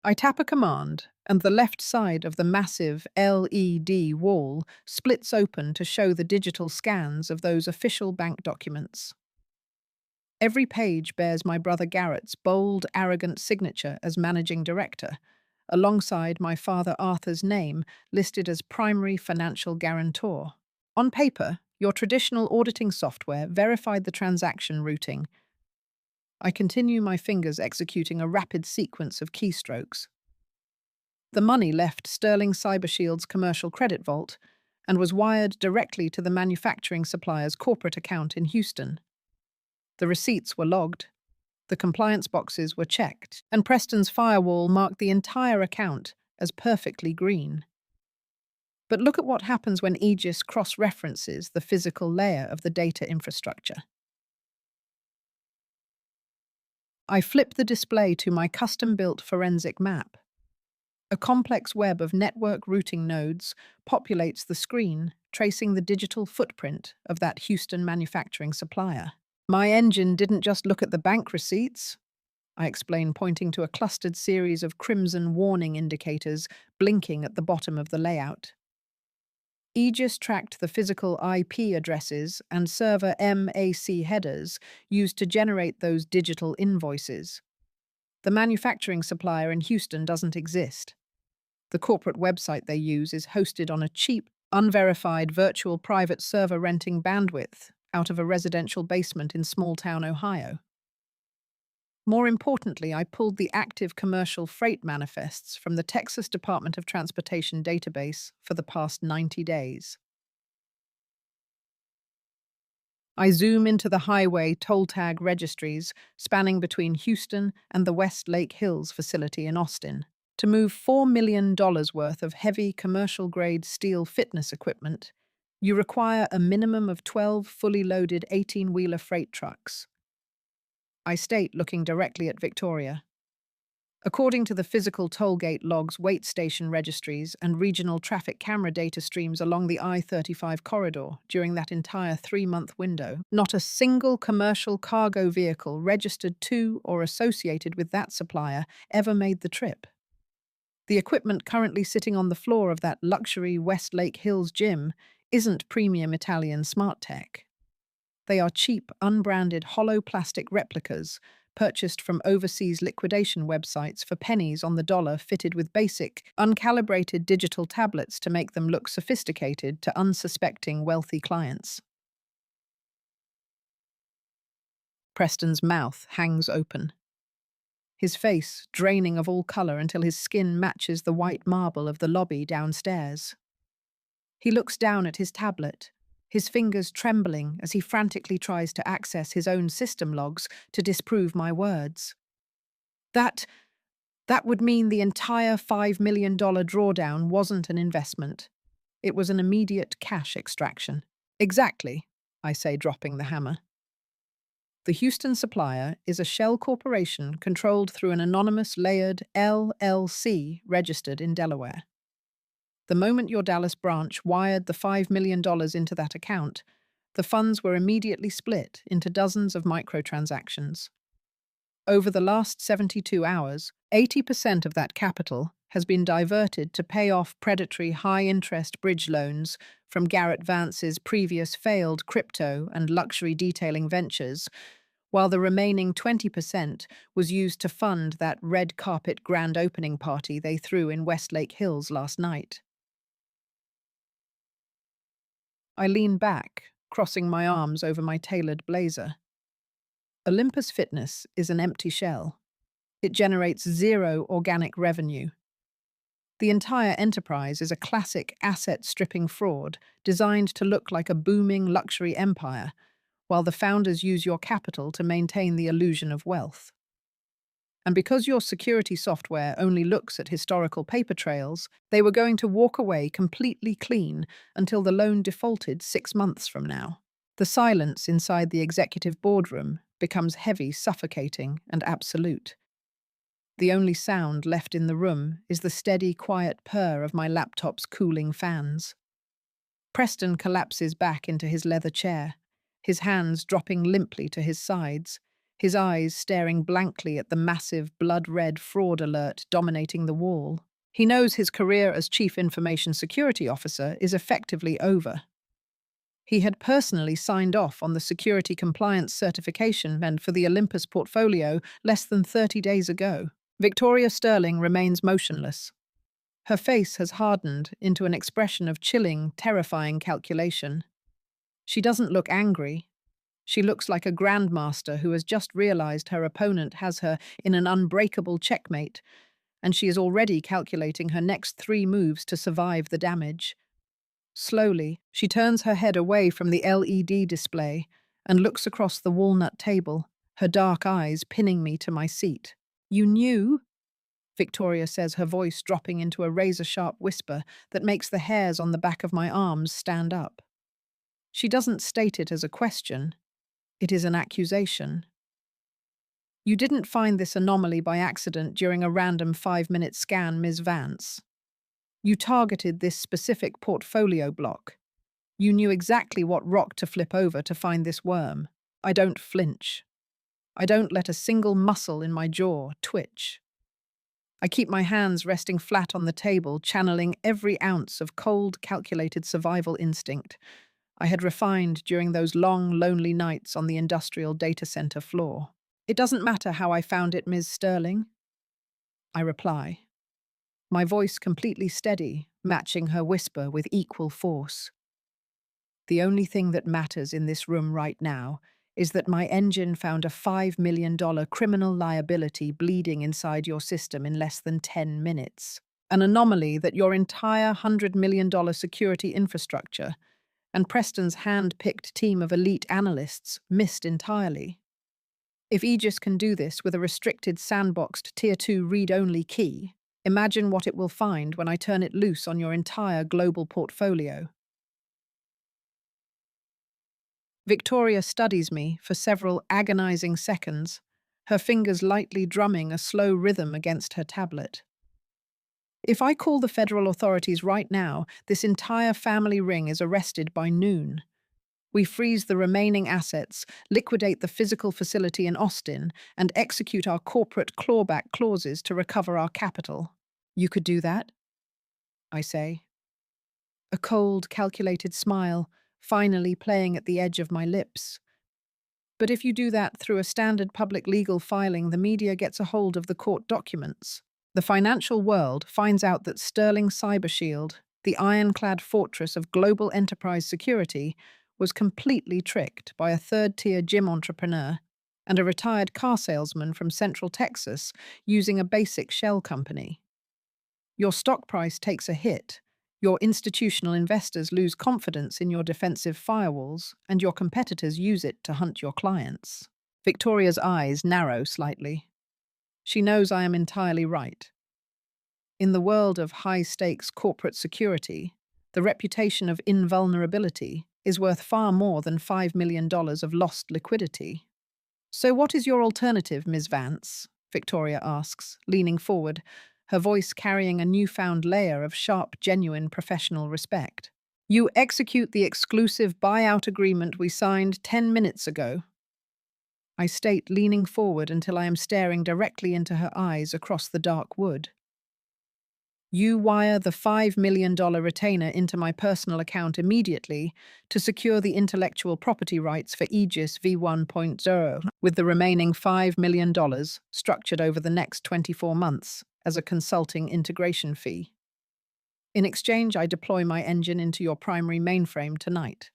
I tap a command, and the left side of the massive LED wall splits open to show the digital scans of those official bank documents. Every page bears my brother Garrett's bold, arrogant signature as managing director, alongside my father Arthur's name listed as primary financial guarantor. On paper, your traditional auditing software verified the transaction routing. I continue, my fingers executing a rapid sequence of keystrokes. The money left Sterling CyberShield's commercial credit vault and was wired directly to the manufacturing supplier's corporate account in Houston. The receipts were logged, the compliance boxes were checked, and Preston's firewall marked the entire account as perfectly green. But look at what happens when Aegis cross-references the physical layer of the data infrastructure. I flip the display to my custom-built forensic map. A complex web of network routing nodes populates the screen, tracing the digital footprint of that Houston manufacturing supplier. My engine didn't just look at the bank receipts, I explain, pointing to a clustered series of crimson warning indicators blinking at the bottom of the layout. Aegis tracked the physical IP addresses and server MAC headers used to generate those digital invoices. The manufacturing supplier in Houston doesn't exist. The corporate website they use is hosted on a cheap, unverified virtual private server renting bandwidth out of a residential basement in small-town Ohio. More importantly, I pulled the active commercial freight manifests from the Texas Department of Transportation database for the past 90 days. I zoom into the highway toll tag registries spanning between Houston and the West Lake Hills facility in Austin. To move $4 million worth of heavy commercial-grade steel fitness equipment, you require a minimum of 12 fully loaded 18-wheeler freight trucks. I state, looking directly at Victoria. According to the physical tollgate logs, weight station registries, and regional traffic camera data streams along the I-35 corridor during that entire 3-month window, not a single commercial cargo vehicle registered to or associated with that supplier ever made the trip. The equipment currently sitting on the floor of that luxury Westlake Hills gym isn't premium Italian smart tech. They are cheap, unbranded hollow plastic replicas purchased from overseas liquidation websites for pennies on the dollar, fitted with basic, uncalibrated digital tablets to make them look sophisticated to unsuspecting wealthy clients. Preston's mouth hangs open, his face draining of all color until his skin matches the white marble of the lobby downstairs. He looks down at his tablet, his fingers trembling as he frantically tries to access his own system logs to disprove my words. That would mean the entire $5 million drawdown wasn't an investment. It was an immediate cash extraction. Exactly, I say, dropping the hammer. The Houston supplier is a shell corporation controlled through an anonymous layered LLC registered in Delaware. The moment your Dallas branch wired the $5 million into that account, the funds were immediately split into dozens of microtransactions. Over the last 72 hours, 80% of that capital has been diverted to pay off predatory high-interest bridge loans from Garrett Vance's previous failed crypto and luxury detailing ventures, while the remaining 20% was used to fund that red carpet grand opening party they threw in Westlake Hills last night. I lean back, crossing my arms over my tailored blazer. Olympus Fitness is an empty shell. It generates zero organic revenue. The entire enterprise is a classic asset-stripping fraud designed to look like a booming luxury empire, while the founders use your capital to maintain the illusion of wealth. And because your security software only looks at historical paper trails, they were going to walk away completely clean until the loan defaulted 6 months from now. The silence inside the executive boardroom becomes heavy, suffocating, and absolute. The only sound left in the room is the steady, quiet purr of my laptop's cooling fans. Preston collapses back into his leather chair, his hands dropping limply to his sides, his eyes staring blankly at the massive blood-red fraud alert dominating the wall. He knows his career as Chief Information Security Officer is effectively over. He had personally signed off on the security compliance certification and for the Olympus portfolio less than 30 days ago. Victoria Sterling remains motionless. Her face has hardened into an expression of chilling, terrifying calculation. She doesn't look angry. She looks like a grandmaster who has just realized her opponent has her in an unbreakable checkmate, and she is already calculating her next 3 moves to survive the damage. Slowly, she turns her head away from the LED display and looks across the walnut table, her dark eyes pinning me to my seat. "You knew?" Victoria says, her voice dropping into a razor-sharp whisper that makes the hairs on the back of my arms stand up. She doesn't state it as a question. It is an accusation. "You didn't find this anomaly by accident during a random 5-minute scan, Ms. Vance. You targeted this specific portfolio block. You knew exactly what rock to flip over to find this worm." I don't flinch. I don't let a single muscle in my jaw twitch. I keep my hands resting flat on the table, channeling every ounce of cold, calculated survival instinct I had refined during those long, lonely nights on the industrial data center floor. "It doesn't matter how I found it, Ms. Sterling," I reply, my voice completely steady, matching her whisper with equal force. "The only thing that matters in this room right now is that my engine found a $5 million criminal liability bleeding inside your system in less than 10 minutes. An anomaly that your entire $100 million security infrastructure and Preston's hand-picked team of elite analysts missed entirely. If Aegis can do this with a restricted sandboxed Tier 2 read-only key, imagine what it will find when I turn it loose on your entire global portfolio." Victoria studies me for several agonizing seconds, her fingers lightly drumming a slow rhythm against her tablet. If I call the federal authorities right now, this entire family ring is arrested by noon. We freeze the remaining assets, liquidate the physical facility in Austin, and execute our corporate clawback clauses to recover our capital. You could do that? I say. A cold, calculated smile, finally playing at the edge of my lips. But if you do that through a standard public legal filing, the media gets a hold of the court documents. The financial world finds out that Sterling Cybershield, the ironclad fortress of global enterprise security, was completely tricked by a third-tier gym entrepreneur and a retired car salesman from Central Texas using a basic shell company. Your stock price takes a hit, your institutional investors lose confidence in your defensive firewalls, and your competitors use it to hunt your clients. Victoria's eyes narrow slightly. She knows I am entirely right. In the world of high-stakes corporate security, the reputation of invulnerability is worth far more than $5 million of lost liquidity. So what is your alternative, Ms. Vance? Victoria asks, leaning forward, her voice carrying a newfound layer of sharp, genuine professional respect. You execute the exclusive buyout agreement we signed 10 minutes ago. I state, leaning forward until I am staring directly into her eyes across the dark wood. You wire the $5 million retainer into my personal account immediately to secure the intellectual property rights for Aegis V1.0, with the remaining $5 million structured over the next 24 months as a consulting integration fee. In exchange, I deploy my engine into your primary mainframe tonight.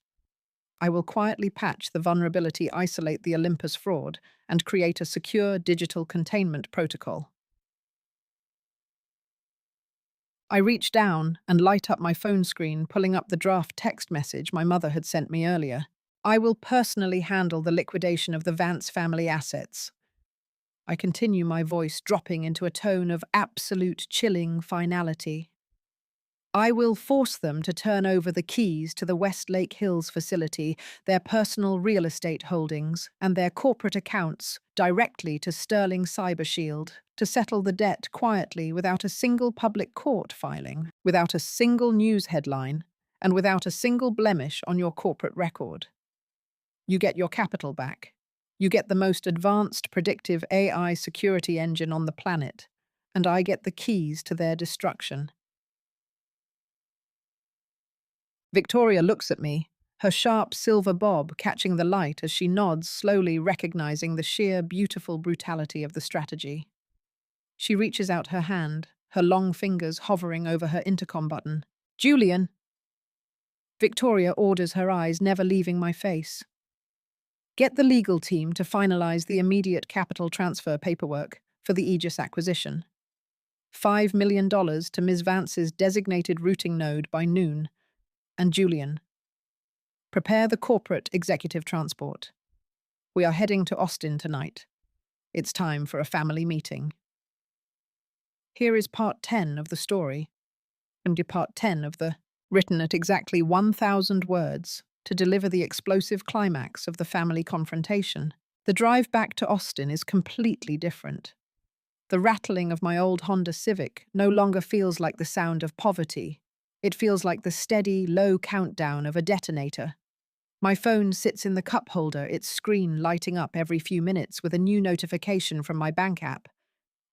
I will quietly patch the vulnerability, isolate the Olympus fraud, and create a secure digital containment protocol. I reach down and light up my phone screen, pulling up the draft text message my mother had sent me earlier. I will personally handle the liquidation of the Vance family assets. I continue, my voice dropping into a tone of absolute chilling finality. I will force them to turn over the keys to the Westlake Hills facility, their personal real estate holdings, and their corporate accounts directly to Sterling Cybershield to settle the debt quietly without a single public court filing, without a single news headline, and without a single blemish on your corporate record. You get your capital back. You get the most advanced predictive AI security engine on the planet, and I get the keys to their destruction. Victoria looks at me, her sharp silver bob catching the light as she nods, slowly recognizing the sheer, beautiful brutality of the strategy. She reaches out her hand, her long fingers hovering over her intercom button. "Julian!" Victoria orders, her eyes never leaving my face. "Get the legal team to finalize the immediate capital transfer paperwork for the Aegis acquisition. $5 million to Ms. Vance's designated routing node by noon. And Julian, prepare the corporate executive transport. We are heading to Austin tonight. It's time for a family meeting." Here is part 10 of the story, and part 10 of the written at exactly 1,000 words to deliver the explosive climax of the family confrontation. The drive back to Austin is completely different. The rattling of my old Honda Civic no longer feels like the sound of poverty. It feels like the steady, low countdown of a detonator. My phone sits in the cup holder, its screen lighting up every few minutes with a new notification from my bank app.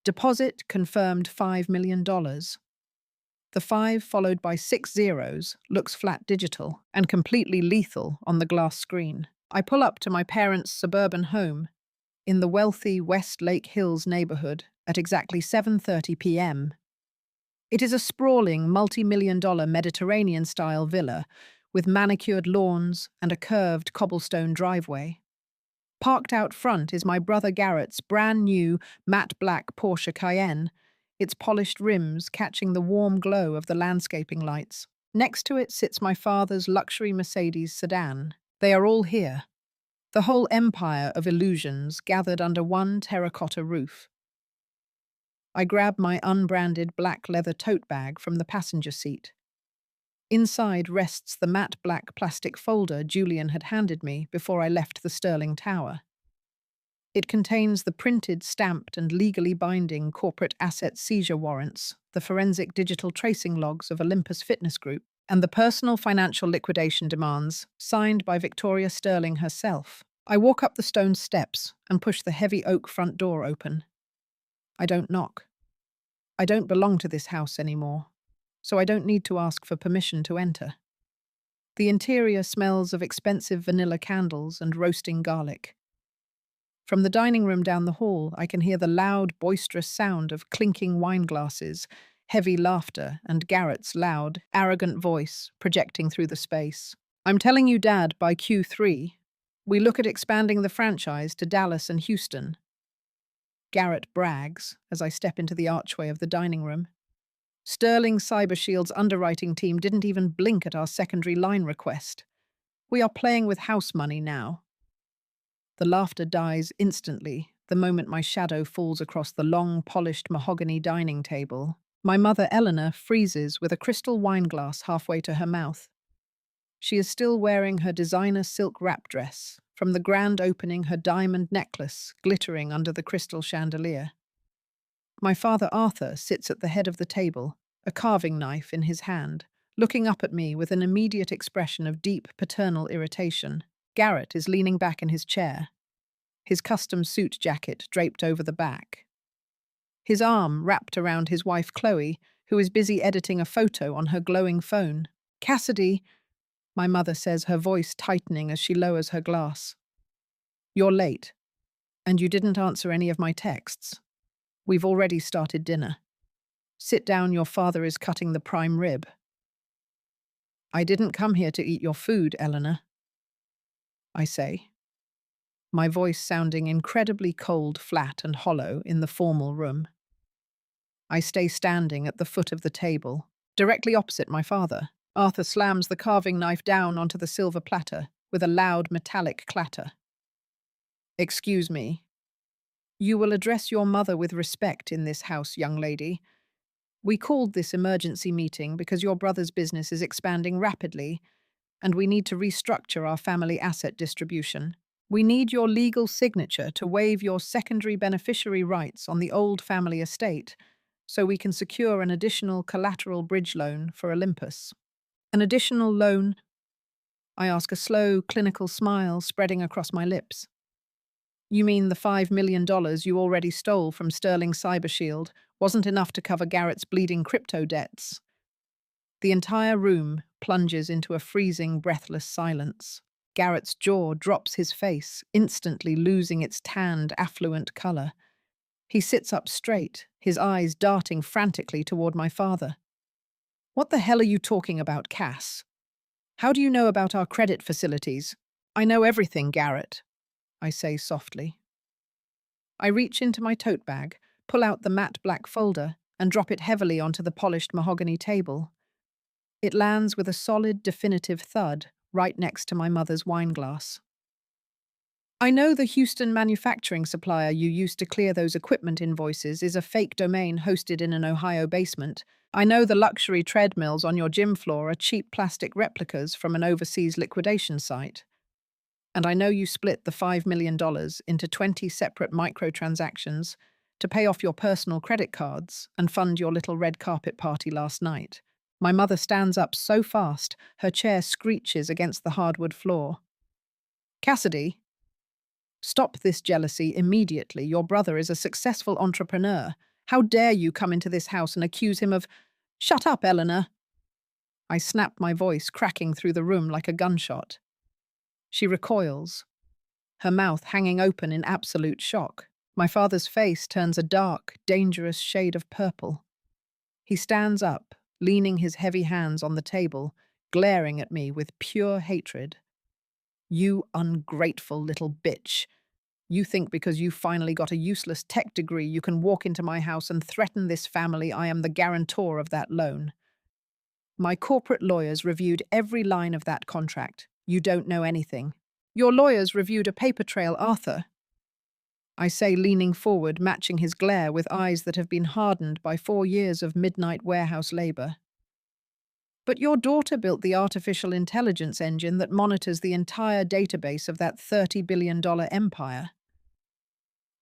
Deposit confirmed $5 million. The 5 followed by 6 zeros looks flat digital and completely lethal on the glass screen. I pull up to my parents' suburban home in the wealthy Westlake Hills neighborhood at exactly 7:30 p.m. It is a sprawling, multi-million-dollar Mediterranean-style villa with manicured lawns and a curved cobblestone driveway. Parked out front is my brother Garrett's brand-new matte black Porsche Cayenne, its polished rims catching the warm glow of the landscaping lights. Next to it sits my father's luxury Mercedes sedan. They are all here. The whole empire of illusions gathered under one terracotta roof. I grab my unbranded black leather tote bag from the passenger seat. Inside rests the matte black plastic folder Julian had handed me before I left the Sterling Tower. It contains the printed, stamped, and legally binding corporate asset seizure warrants, the forensic digital tracing logs of Olympus Fitness Group, and the personal financial liquidation demands, signed by Victoria Sterling herself. I walk up the stone steps and push the heavy oak front door open. I don't knock. I don't belong to this house anymore, so I don't need to ask for permission to enter. The interior smells of expensive vanilla candles and roasting garlic. From the dining room down the hall, I can hear the loud, boisterous sound of clinking wine glasses, heavy laughter, and Garrett's loud, arrogant voice projecting through the space. I'm telling you, Dad, by Q3, we look at expanding the franchise to Dallas and Houston. Garrett brags as I step into the archway of the dining room. Sterling Cybershield's underwriting team didn't even blink at our secondary line request. We are playing with house money now. The laughter dies instantly the moment my shadow falls across the long, polished mahogany dining table. My mother, Eleanor, freezes with a crystal wineglass halfway to her mouth. She is still wearing her designer silk wrap dress, from the grand opening her diamond necklace glittering under the crystal chandelier. My father, Arthur, sits at the head of the table, a carving knife in his hand, looking up at me with an immediate expression of deep paternal irritation. Garrett is leaning back in his chair, his custom suit jacket draped over the back. His arm wrapped around his wife Chloe, who is busy editing a photo on her glowing phone. Cassidy, my mother says, her voice tightening as she lowers her glass. You're late, and you didn't answer any of my texts. We've already started dinner. Sit down, your father is cutting the prime rib. I didn't come here to eat your food, Eleanor, I say, my voice sounding incredibly cold, flat, and hollow in the formal room. I stay standing at the foot of the table, directly opposite my father. Arthur slams the carving knife down onto the silver platter with a loud metallic clatter. Excuse me. You will address your mother with respect in this house, young lady. We called this emergency meeting because your brother's business is expanding rapidly, and we need to restructure our family asset distribution. We need your legal signature to waive your secondary beneficiary rights on the old family estate, so we can secure an additional collateral bridge loan for Olympus. An additional loan? I ask, a slow, clinical smile spreading across my lips. You mean the $5 million you already stole from Sterling Cybershield wasn't enough to cover Garrett's bleeding crypto debts? The entire room plunges into a freezing, breathless silence. Garrett's jaw drops, his face instantly losing its tanned, affluent color. He sits up straight, his eyes darting frantically toward my father. What the hell are you talking about, Cass? How do you know about our credit facilities? I know everything, Garrett, I say softly. I reach into my tote bag, pull out the matte black folder, and drop it heavily onto the polished mahogany table. It lands with a solid, definitive thud right next to my mother's wineglass. I know the Houston manufacturing supplier you used to clear those equipment invoices is a fake domain hosted in an Ohio basement. I know the luxury treadmills on your gym floor are cheap plastic replicas from an overseas liquidation site. And I know you split the $5 million into 20 separate microtransactions to pay off your personal credit cards and fund your little red carpet party last night. My mother stands up so fast, her chair screeches against the hardwood floor. Cassidy, stop this jealousy immediately. Your brother is a successful entrepreneur. How dare you come into this house and accuse him of— Shut up, Eleanor! I snap, my voice cracking through the room like a gunshot. She recoils, her mouth hanging open in absolute shock. My father's face turns a dark, dangerous shade of purple. He stands up, leaning his heavy hands on the table, glaring at me with pure hatred. You ungrateful little bitch. You think because you finally got a useless tech degree you can walk into my house and threaten this family. I am the guarantor of that loan. My corporate lawyers reviewed every line of that contract. You don't know anything. Your lawyers reviewed a paper trail, Arthur, I say, leaning forward, matching his glare with eyes that have been hardened by 4 years of midnight warehouse labor. But your daughter built the artificial intelligence engine that monitors the entire database of that $30 billion empire.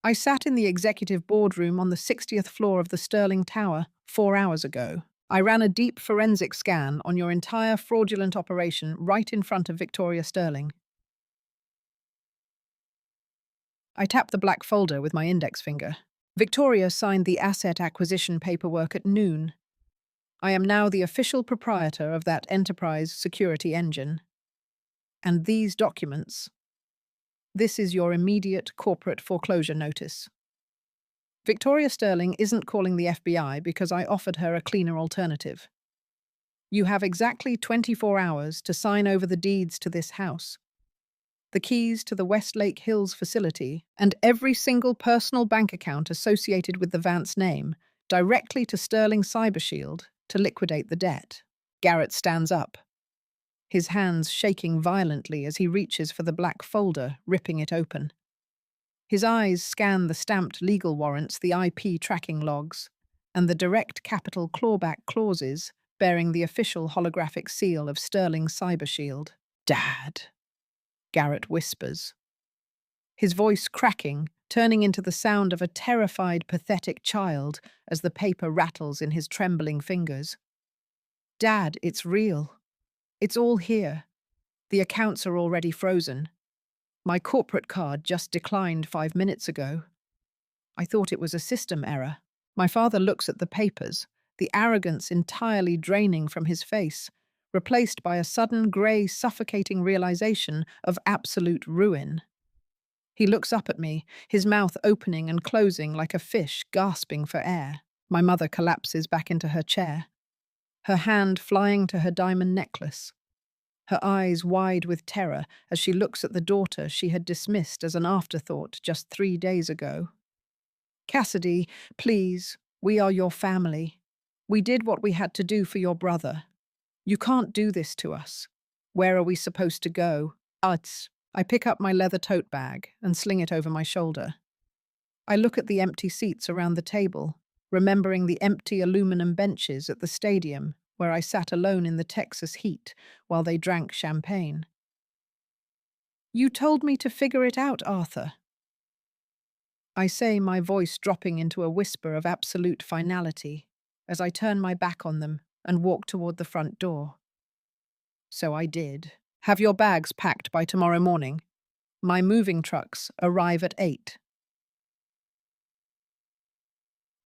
I sat in the executive boardroom on the 60th floor of the Sterling Tower 4 hours ago. I ran a deep forensic scan on your entire fraudulent operation right in front of Victoria Sterling. I tapped the black folder with my index finger. Victoria signed the asset acquisition paperwork at noon. I am now the official proprietor of that enterprise security engine. And these documents. This is your immediate corporate foreclosure notice. Victoria Sterling isn't calling the FBI because I offered her a cleaner alternative. You have exactly 24 hours to sign over the deeds to this house, the keys to the Westlake Hills facility, and every single personal bank account associated with the Vance name, directly to Sterling CyberShield to liquidate the debt. Garrett stands up, his hands shaking violently as he reaches for the black folder, ripping it open. His eyes scan the stamped legal warrants, the IP tracking logs, and the direct capital clawback clauses bearing the official holographic seal of Sterling CyberShield. "Dad," Garrett whispers, his voice cracking, turning into the sound of a terrified, pathetic child as the paper rattles in his trembling fingers. "Dad, it's real. It's all here. The accounts are already frozen. My corporate card just declined 5 minutes ago. I thought it was a system error." My father looks at the papers, the arrogance entirely draining from his face, replaced by a sudden grey, suffocating realization of absolute ruin. He looks up at me, his mouth opening and closing like a fish gasping for air. My mother collapses back into her chair, her hand flying to her diamond necklace, her eyes wide with terror as she looks at the daughter she had dismissed as an afterthought just 3 days ago. "Cassidy, please, we are your family. We did what we had to do for your brother. You can't do this to us. Where are we supposed to go?" I pick up my leather tote bag and sling it over my shoulder. I look at the empty seats around the table, remembering the empty aluminum benches at the stadium where I sat alone in the Texas heat while they drank champagne. "You told me to figure it out, Arthur," I say, my voice dropping into a whisper of absolute finality as I turn my back on them and walk toward the front door. So I did. "Have your bags packed by tomorrow morning. My moving trucks arrive at 8.